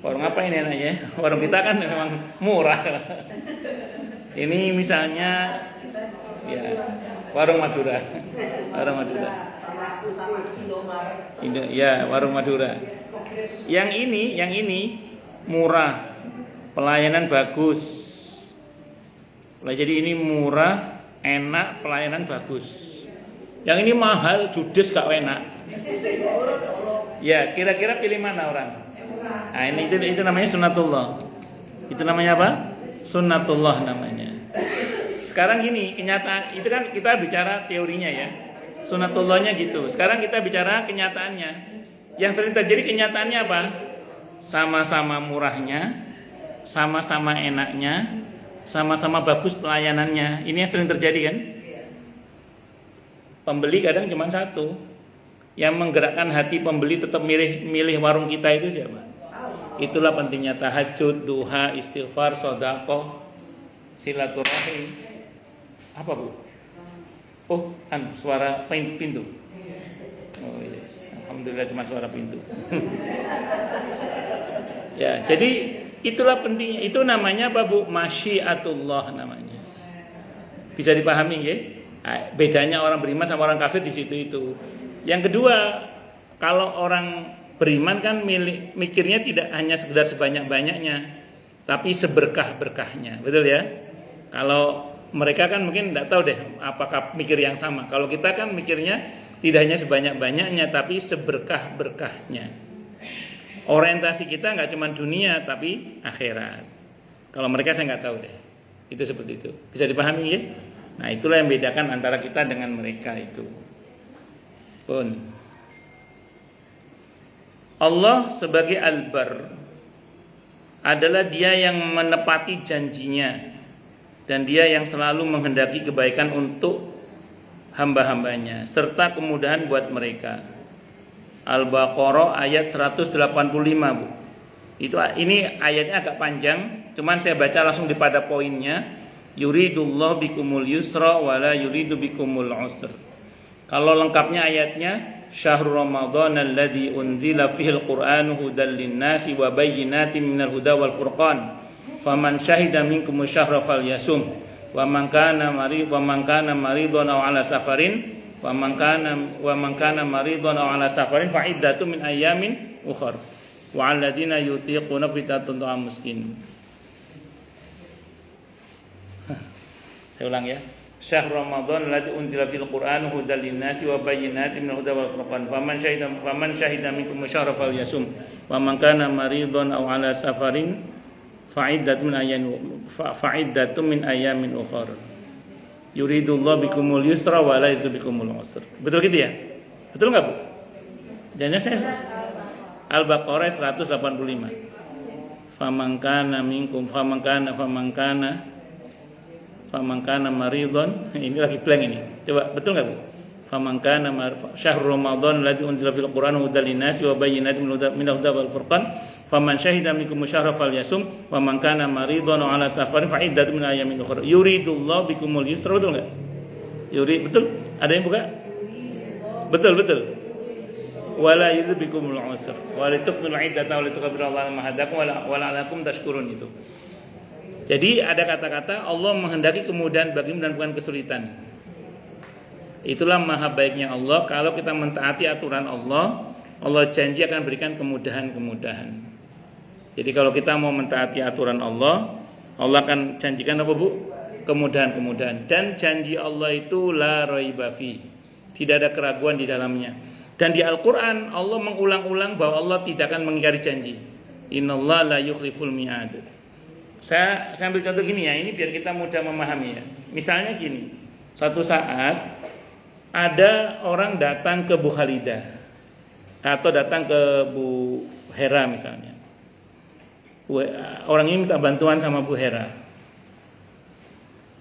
Warung apa ini namanya? Warung kita kan memang murah. Ini misalnya ya warung Madura. Ya, warung Madura. Yang ini murah, pelayanan bagus. Jadi ini murah, enak, pelayanan bagus. Yang ini mahal, judes gak enak. Ya, kira-kira pilih mana orang? Nah, ini itu namanya sunnatullah. Itu namanya apa? Sunnatullah namanya. Sekarang gini, kenyataan itu kan kita bicara teorinya ya. Sunatullahnya gitu. Sekarang kita bicara kenyataannya. Yang sering terjadi kenyataannya apa? Sama-sama murahnya, sama-sama enaknya, sama-sama bagus pelayanannya. Ini yang sering terjadi kan? Pembeli kadang cuma satu. Yang menggerakkan hati pembeli tetap milih warung kita itu siapa? Itulah pentingnya tahajud, duha, istighfar, sedekah, silaturahim. Apa Bu? Oh, suara pintu. Oh yes, alhamdulillah cuma suara pintu. Ya, jadi itulah pentingnya. Itu namanya apa Bu? Masyiatullah namanya. Bisa dipahami ya? Bedanya orang beriman sama orang kafir di situ itu. Yang kedua, kalau orang beriman kan mikirnya tidak hanya sekedar sebanyak-banyaknya, tapi seberkah-berkahnya, betul ya? Kalau mereka kan mungkin tidak tahu deh apakah mikir yang sama. Kalau kita kan mikirnya tidak hanya sebanyak-banyaknya, tapi seberkah-berkahnya. Orientasi kita nggak cuma dunia, tapi akhirat. Kalau mereka saya nggak tahu deh. Itu seperti itu. Bisa dipahami ya? Nah itulah yang bedakan antara kita dengan mereka itu. Pun Allah sebagai Al-Barr adalah Dia yang menepati janjinya dan Dia yang selalu menghendaki kebaikan untuk hamba-hambanya serta kemudahan buat mereka. Al-Baqarah ayat 185 Bu. Ini ayatnya agak panjang, cuman saya baca langsung pada poinnya. Yuridullahu bikumul yusra wala yuridu bikumul usra. Kalau lengkapnya ayatnya Syahrul Ramadan alladzi unzila fihil Qur'anu hudal linnasi wa bayyinatin minal huda wal furqan. Faman syahida minkum syahra falyasum wa man kana maridun aw ala safarin wa man kana maridun aw ala safarin fa iddatun min ayamin ukhra. Wa alladziina yutiquna fidyatun ta'am miskin. Saya ulang ya. Syahr Ramadan alladzi unzila fil Qur'an hudal linnasi wa bayyinatin minal huda wal furqan. Faman syahida minkum syahra falyasum wa man kana maridun aw ala safarin fa'iddatun min ayamin ukhra. Yuridullahu bikumul yusra wa la yuridu bikumul usra. Betul gitu ya? Betul enggak Bu? Jangan saya Al-Baqarah 185. Faman kana maridun. Ini lagi blank ini. Coba betul enggak Bu? Faman kana syahrul Ramadan alladzi unzila fil Qur'an hudal linnasi wa bayyinatin minal huda wal furqan. Faman syahida minkum syahra falyasum wa man kana maridun aw ala safarin fa iddatun min ayamin ukhra. Yuridullahu bikumul yusra, betul enggak? Betul? Ada yang buka? Betul. Wala yuridu bikumul usra. Wa litukmilul iddata wa litukabbirullaha ma hadakum wa la'allakum tashkurun itu. Jadi ada kata-kata Allah menghendaki kemudahan bagimu dan bukan kesulitan. Itulah maha baiknya Allah. Kalau kita mentaati aturan Allah, Allah janji akan berikan kemudahan-kemudahan. Jadi kalau kita mau mentaati aturan Allah, Allah akan janjikan apa Bu? Kemudahan-kemudahan. Dan janji Allah itu la raiba fi. Tidak ada keraguan di dalamnya. Dan di Al-Quran Allah mengulang-ulang bahwa Allah tidak akan mengingkari janji. Innallaha la yukhliful mi'ad. Saya ambil contoh gini ya, ini biar kita mudah memahami ya. Misalnya gini, suatu saat ada orang datang ke Bu Khalidah atau datang ke Bu Hera misalnya. Orang ini minta bantuan sama Bu Hera.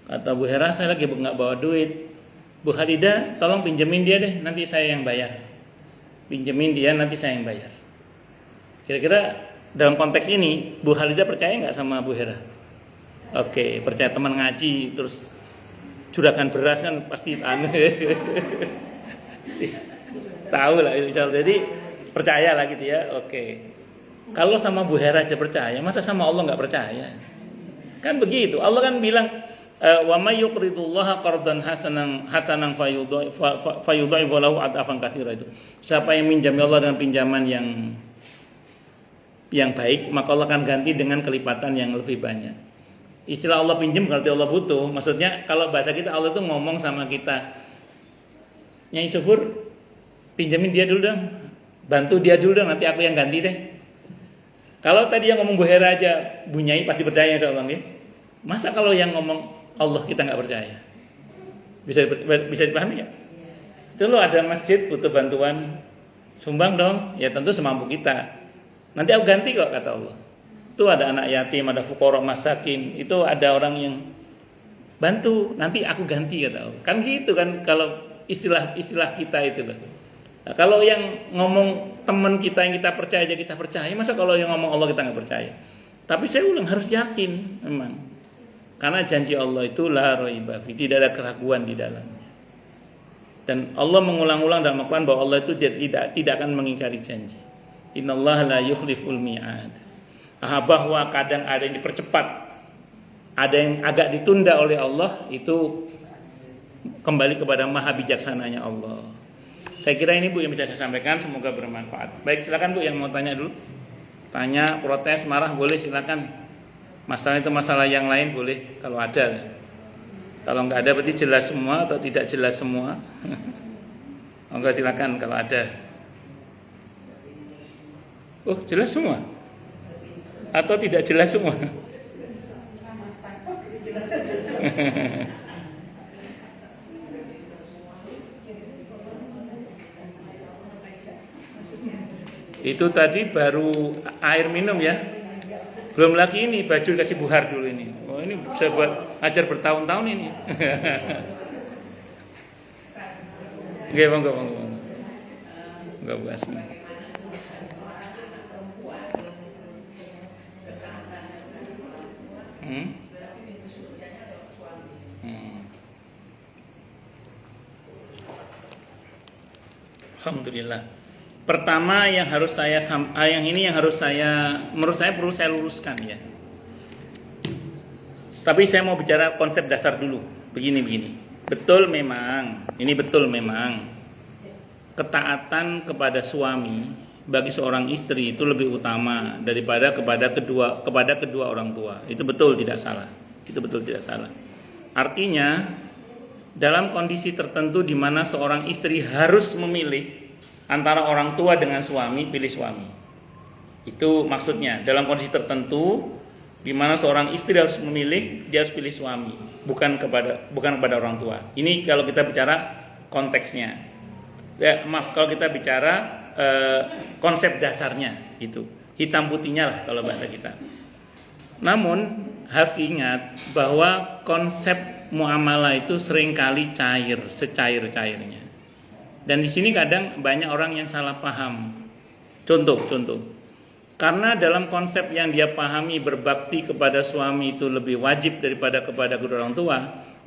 Kata Bu Hera, saya lagi nggak bawa duit. Bu Khalidah, tolong pinjemin dia deh, nanti saya yang bayar. Pinjemin dia, nanti saya yang bayar. Kira-kira dalam konteks ini, Bu Khalidah percaya nggak sama Bu Hera? Oke, percaya teman ngaji, terus juragan beras kan pasti tahu lah. Jadi percaya lah gitu ya. Oke. Kalau sama Bu Hera aja percaya, masa sama Allah nggak percaya? Kan begitu. Allah kan bilang, wa may yuqridullaha qardan hasanan fayudha'ifu lahu ad'afan katsira itu. Siapa yang minjam Allah dengan pinjaman yang baik, maka Allah akan ganti dengan kelipatan yang lebih banyak. Istilah Allah pinjam berarti Allah butuh. Maksudnya kalau bahasa kita, Allah itu ngomong sama kita, Nyai Subur, pinjemin dia dulu dong, bantu dia dulu dong, nanti aku yang ganti deh. Kalau tadi yang ngomong Bu Hera aja, Bu Nyai pasti percaya insyaallah ya. Masa kalau yang ngomong Allah kita nggak percaya. Bisa dipahami ya? Itu lo ada masjid butuh bantuan, sumbang dong. Ya tentu semampu kita. Nanti aku ganti kok kata Allah. Itu ada anak yatim, ada fuqara masakin, itu ada orang yang bantu, nanti aku ganti kata Allah. Kan gitu kan kalau istilah kita itu loh. Nah, kalau yang ngomong teman kita yang kita percaya aja kita percaya, masa kalau yang ngomong Allah kita nggak percaya? Tapi saya ulang harus yakin memang. Karena janji Allah itu la raiba fi, tidak ada keraguan di dalamnya. Dan Allah mengulang-ulang dalam Al-Quran bahwa Allah itu tidak akan mengingkari janji. Innallaha la yukhliful mi'ad. Bahwa kadang ada yang dipercepat, ada yang agak ditunda oleh Allah, itu kembali kepada maha bijaksananya Allah. Saya kira ini Bu yang bisa saya sampaikan, semoga bermanfaat. Baik, silakan Bu yang mau tanya dulu. Tanya, protes, marah boleh, silakan. Masalah itu masalah yang lain boleh kalau ada. Kalau nggak ada berarti jelas semua atau tidak jelas semua. Enggak, silakan kalau ada. Oh, jelas semua? Atau tidak jelas semua? Itu tadi baru air minum ya. Belum lagi ini baju dikasih buhar dulu ini. Oh, ini bisa buat ajar bertahun-tahun ini. Nggih, monggo. Enggak Bu Asmi. Alhamdulillah. Pertama yang harus menurut saya perlu saya luruskan ya. Tapi saya mau bicara konsep dasar dulu. Begini. Betul memang ketaatan kepada suami bagi seorang istri itu lebih utama daripada kepada kedua orang tua. Itu betul tidak salah. Artinya dalam kondisi tertentu di mana seorang istri harus memilih antara orang tua dengan suami, pilih suami. Itu maksudnya. Dalam kondisi tertentu di mana seorang istri harus memilih, dia harus pilih suami, bukan kepada orang tua. Ini kalau kita bicara konteksnya. Kalau kita bicara konsep dasarnya itu. Hitam putihnya lah kalau bahasa kita. Namun harus diingat bahwa konsep muamalah itu seringkali secair-cairnya. Dan di sini kadang banyak orang yang salah paham. Contoh. Karena dalam konsep yang dia pahami berbakti kepada suami itu lebih wajib daripada kepada kedua orang tua,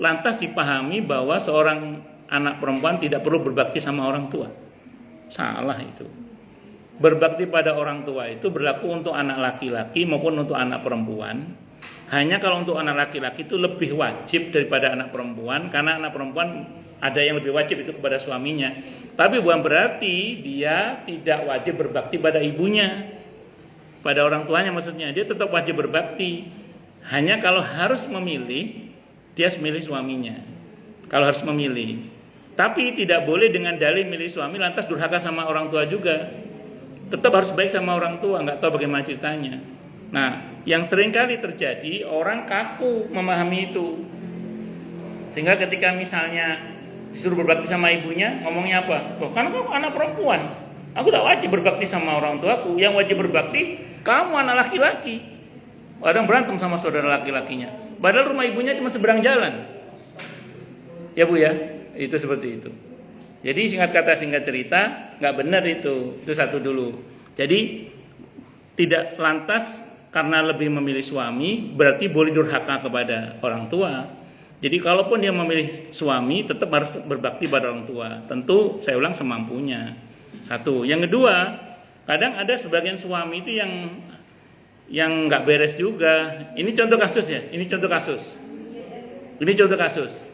lantas dipahami bahwa seorang anak perempuan tidak perlu berbakti sama orang tua. Salah itu. Berbakti pada orang tua itu berlaku untuk anak laki-laki maupun untuk anak perempuan. Hanya kalau untuk anak laki-laki itu lebih wajib daripada anak perempuan, karena anak perempuan ada yang lebih wajib itu kepada suaminya. Tapi bukan berarti dia tidak wajib berbakti pada ibunya, pada orang tuanya maksudnya. Dia tetap wajib berbakti. Hanya kalau harus memilih, dia harus milih suaminya. Kalau harus memilih. Tapi tidak boleh dengan dalih milih suami lantas durhaka sama orang tua juga. Tetap harus baik sama orang tua, nggak tahu bagaimana ceritanya. Nah, yang sering kali terjadi orang kaku memahami itu. Sehingga ketika misalnya disuruh berbakti sama ibunya, ngomongnya apa? Loh, kan aku anak perempuan, aku tidak wajib berbakti sama orang tuaku. Yang wajib berbakti kamu anak laki-laki. Kadang berantem sama saudara laki-lakinya. Padahal rumah ibunya cuma seberang jalan. Ya Bu ya, itu seperti itu. Jadi singkat kata singkat cerita, nggak benar itu satu dulu. Jadi tidak lantas karena lebih memilih suami berarti boleh durhaka kepada orang tua. Jadi kalaupun dia memilih suami tetap harus berbakti pada orang tua. Tentu saya ulang semampunya. Satu. Yang kedua, kadang ada sebagian suami itu yang nggak beres juga. Ini contoh kasus ya. Ini contoh kasus.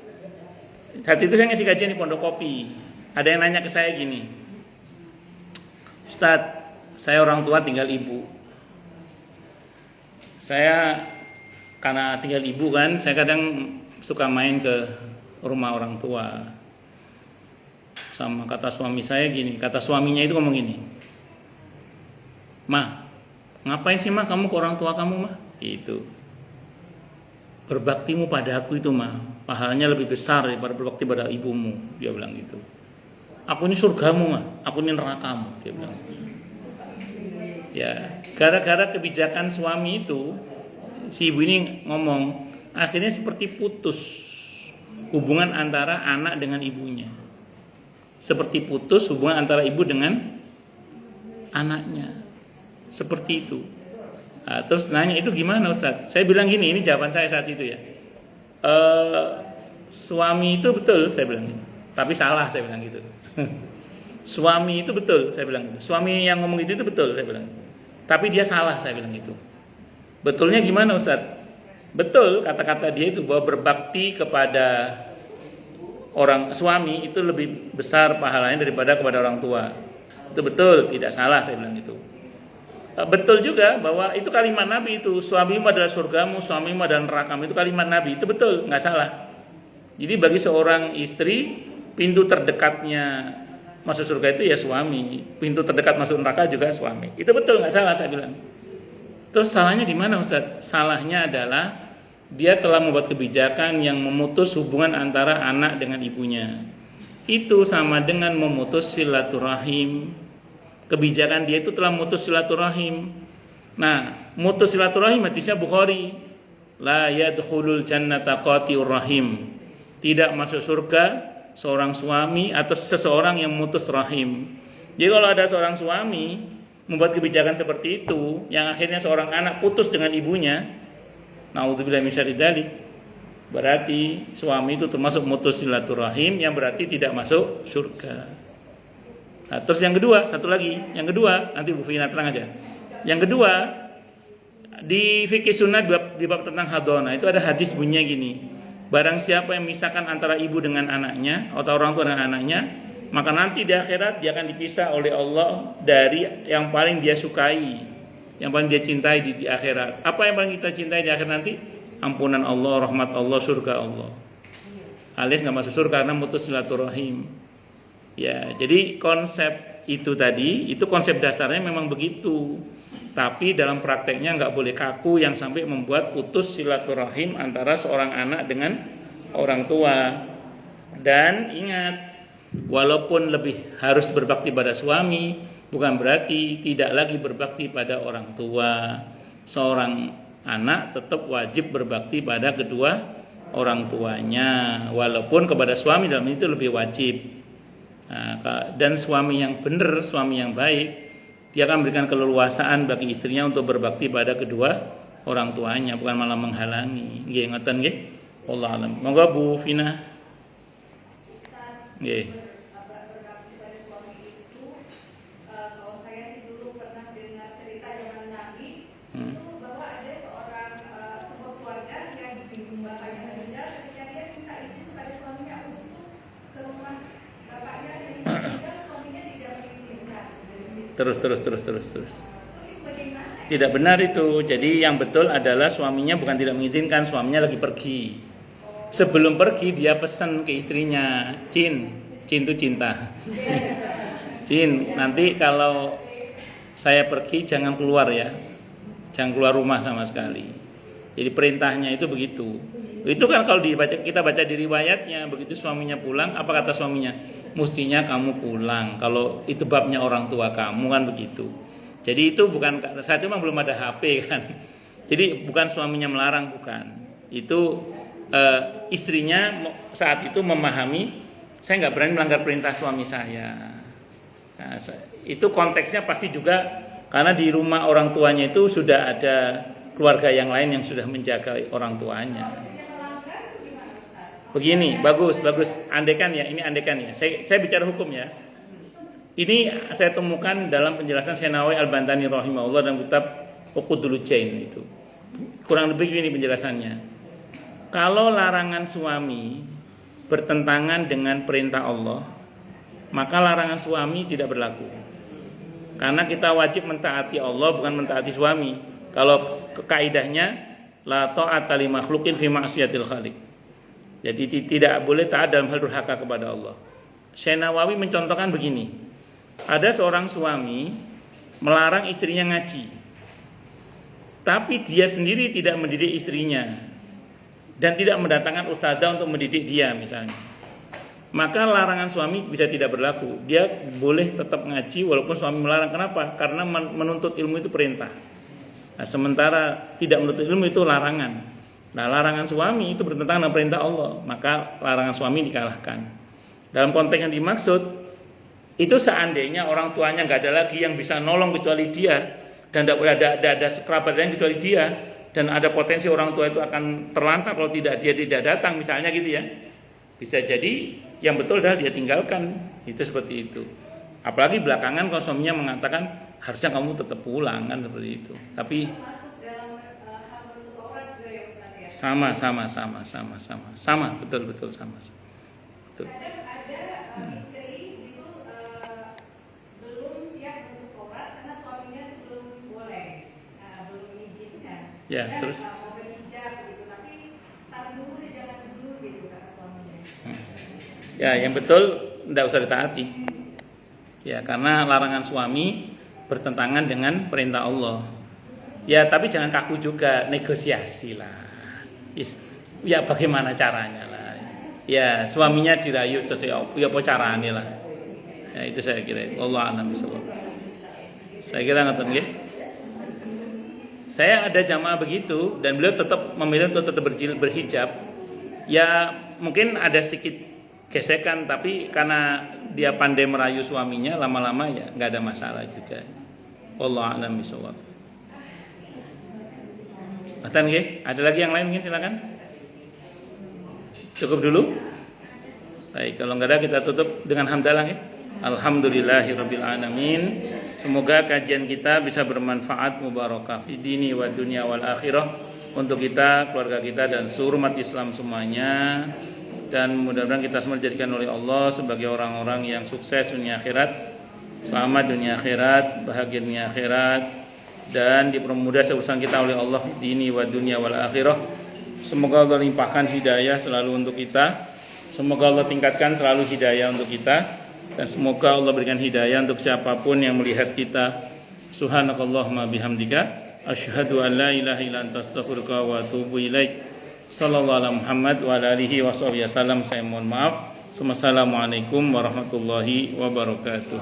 Saat itu saya ngasih kajian di Pondok Kopi. Ada yang nanya ke saya gini, Ustadz, saya orang tua tinggal ibu. Saya karena tinggal ibu kan, saya kadang suka main ke rumah orang tua. Sama kata suami saya gini, kata suaminya itu ngomong gini, "Mah, ngapain sih mah kamu ke orang tua kamu mah?" Itu. berbaktimu pada aku itu mah pahalanya lebih besar daripada berbakti pada ibumu, dia bilang gitu. Aku ini surgamu mah, aku ini nerakamu, dia bilang. Ya, gara-gara kebijakan suami itu, si ibu ini ngomong, akhirnya seperti putus hubungan antara anak dengan ibunya. Seperti putus hubungan antara ibu dengan anaknya. Seperti itu. Nah, terus nanya, itu gimana Ustaz? Saya bilang gini, ini jawaban saya saat itu ya. Suami itu betul, saya bilang gitu. Tapi salah, saya bilang gitu. Suami itu betul, saya bilang gitu. Suami yang ngomong itu betul, saya bilang. Tapi dia salah, saya bilang gitu. Betulnya gimana Ustaz? Betul kata-kata dia itu bahwa berbakti kepada orang suami itu lebih besar pahalanya daripada kepada orang tua. Itu betul, tidak salah, saya bilang gitu. Betul juga bahwa itu kalimat Nabi itu, suamimu adalah surgamu, suamimu adalah nerakamu, itu kalimat Nabi, itu betul, nggak salah. Jadi bagi seorang istri, pintu terdekatnya masuk surga itu ya suami, pintu terdekat masuk neraka juga suami. Itu betul, nggak salah saya bilang. Terus salahnya di mana Ustaz? Salahnya adalah dia telah membuat kebijakan yang memutus hubungan antara anak dengan ibunya. Itu sama dengan memutus silaturahim. Kebijakan dia itu telah memutus silaturahim. Nah, mutus silaturahim hadisnya Bukhari. La yadkhulul jannata qati'ur rahim. Tidak masuk surga seorang suami atau seseorang yang memutus rahim. Jadi kalau ada seorang suami membuat kebijakan seperti itu, yang akhirnya seorang anak putus dengan ibunya, naudzubillah min syarri dzalik, berarti suami itu termasuk mutus silaturahim yang berarti tidak masuk surga. Nah, terus yang kedua, satu lagi, yang kedua, nanti Bu Fina terang aja. Yang kedua, di fikih sunnah di bab tentang hadonah itu ada hadis bunyinya gini: barang siapa yang memisahkan antara ibu dengan anaknya atau orang tua dengan anaknya, maka nanti di akhirat dia akan dipisah oleh Allah dari yang paling dia sukai, yang paling dia cintai di akhirat. Apa yang paling kita cintai di akhirat nanti? Ampunan Allah, rahmat Allah, surga Allah. Alias nggak masuk surga karena mutus silaturahim. Ya, jadi konsep itu tadi, itu konsep dasarnya memang begitu. Tapi dalam prakteknya nggak boleh kaku yang sampai membuat putus silaturahim antara seorang anak dengan orang tua. Dan ingat, walaupun lebih harus berbakti pada suami, bukan berarti tidak lagi berbakti pada orang tua. Seorang anak tetap wajib berbakti pada kedua orang tuanya, walaupun kepada suami dalam itu lebih wajib. Nah, dan suami yang benar, suami yang baik, dia akan memberikan keleluasaan bagi istrinya untuk berbakti pada kedua orang tuanya, bukan malah menghalangi. Nggih, ngoten nggih. Wallahu alam. Monggo Bu Fina. Nggih. Terus. Tidak benar itu. Jadi yang betul adalah suaminya bukan tidak mengizinkan, suaminya lagi pergi. Sebelum pergi dia pesan ke istrinya, Cin itu cinta. Cin, nanti kalau saya pergi jangan keluar ya. Jangan keluar rumah sama sekali. Jadi perintahnya itu begitu. Itu kan kalau kita baca di riwayatnya, begitu suaminya pulang, apa kata suaminya? Mestinya kamu pulang. Kalau itu babnya orang tua kamu kan begitu. Jadi itu bukan, saat itu memang belum ada HP kan. Jadi bukan suaminya melarang, bukan. Itu istrinya saat itu memahami, saya nggak berani melanggar perintah suami saya. Nah, itu konteksnya pasti juga karena di rumah orang tuanya itu sudah ada keluarga yang lain yang sudah menjaga orang tuanya. Begini, bagus. Andekan ya, ini andekan ya. Saya bicara hukum ya. Ini saya temukan dalam penjelasan Senawi Al-Bantani rahimahullah dalam kitab Uqudul Jain itu. Kurang lebih ini penjelasannya. Kalau larangan suami bertentangan dengan perintah Allah, maka larangan suami tidak berlaku. Karena kita wajib mentaati Allah, bukan mentaati suami. Kalau kaidahnya la ta'ata li makhluqin fi ma'siyatil khaliq. Jadi tidak boleh taat dalam hal durhaka kepada Allah. Syekh Nawawi mencontohkan begini. Ada seorang suami melarang istrinya ngaji. Tapi dia sendiri tidak mendidik istrinya. dan tidak mendatangkan ustadzah untuk mendidik dia misalnya, maka larangan suami bisa tidak berlaku. Dia boleh tetap ngaji walaupun suami melarang. Kenapa? Karena menuntut ilmu itu perintah. Nah, sementara tidak menuntut ilmu itu larangan. Nah, larangan suami itu bertentangan dengan perintah Allah, maka larangan suami dikalahkan. Dalam konteks yang dimaksud itu seandainya orang tuanya nggak ada lagi yang bisa nolong kecuali dia, dan tidak ada kerabat lain kecuali dia, dan ada potensi orang tua itu akan terlantar kalau dia tidak datang misalnya gitu ya. Bisa jadi yang betul adalah dia tinggalkan, itu seperti itu. Apalagi belakangan kalau suaminya mengatakan harusnya kamu tetap pulang kan seperti itu. Tapi sama, betul sama. Betul. Ada istri itu belum siap untuk aurat karena suaminya itu belum boleh, belum mengizinkan. Ya, dan terus mau berhijab gitu, tapi taruh dulu deh, jangan dulu gitu kata suaminya. ya, yang betul tidak usah ditaati. Ya, karena larangan suami bertentangan dengan perintah Allah. Ya, tapi jangan kaku juga, negosiasi lah. Ya, bagaimana caranya lah. Ya, suaminya dirayu sesuai ya apa carane lah. Ya, itu saya kira. Allah a'lam bishawab. Saya kira ngoten nggih. Saya ada jamaah begitu dan beliau tetap memilih untuk tetap berhijab. Ya, mungkin ada sedikit gesekan, tapi karena dia pandai merayu suaminya, lama-lama ya nggak ada masalah juga. Allah a'lam bishawab. Bahkan ada lagi yang lain mungkin silakan. Cukup dulu. Baik, kalau nggak ada kita tutup dengan hamdalah ya. Alhamdulillahirabbil alamin. Semoga kajian kita bisa bermanfaat, mubarakah fi dini wa dunya wal akhirah untuk kita, keluarga kita dan seluruh umat Islam semuanya. Dan mudah-mudahan kita semua dijadikan oleh Allah sebagai orang-orang yang sukses dunia akhirat, selamat dunia akhirat, bahagia dunia akhirat, dan dipermudah urusan kita oleh Allah dini wa dunya wal akhirah. Semoga Allah limpahkan hidayah selalu untuk kita. Semoga Allah tingkatkan selalu hidayah untuk kita, dan semoga Allah berikan hidayah untuk siapapun yang melihat kita. Subhanakallahumma bihamdika asyhadu an la ilaha illa anta astaghfiruka wa atubu ilaik. Sallallahu alaihi Muhammad wa ala alihi wasallam. Saya mohon maaf. Wassalamualaikum warahmatullahi wabarakatuh.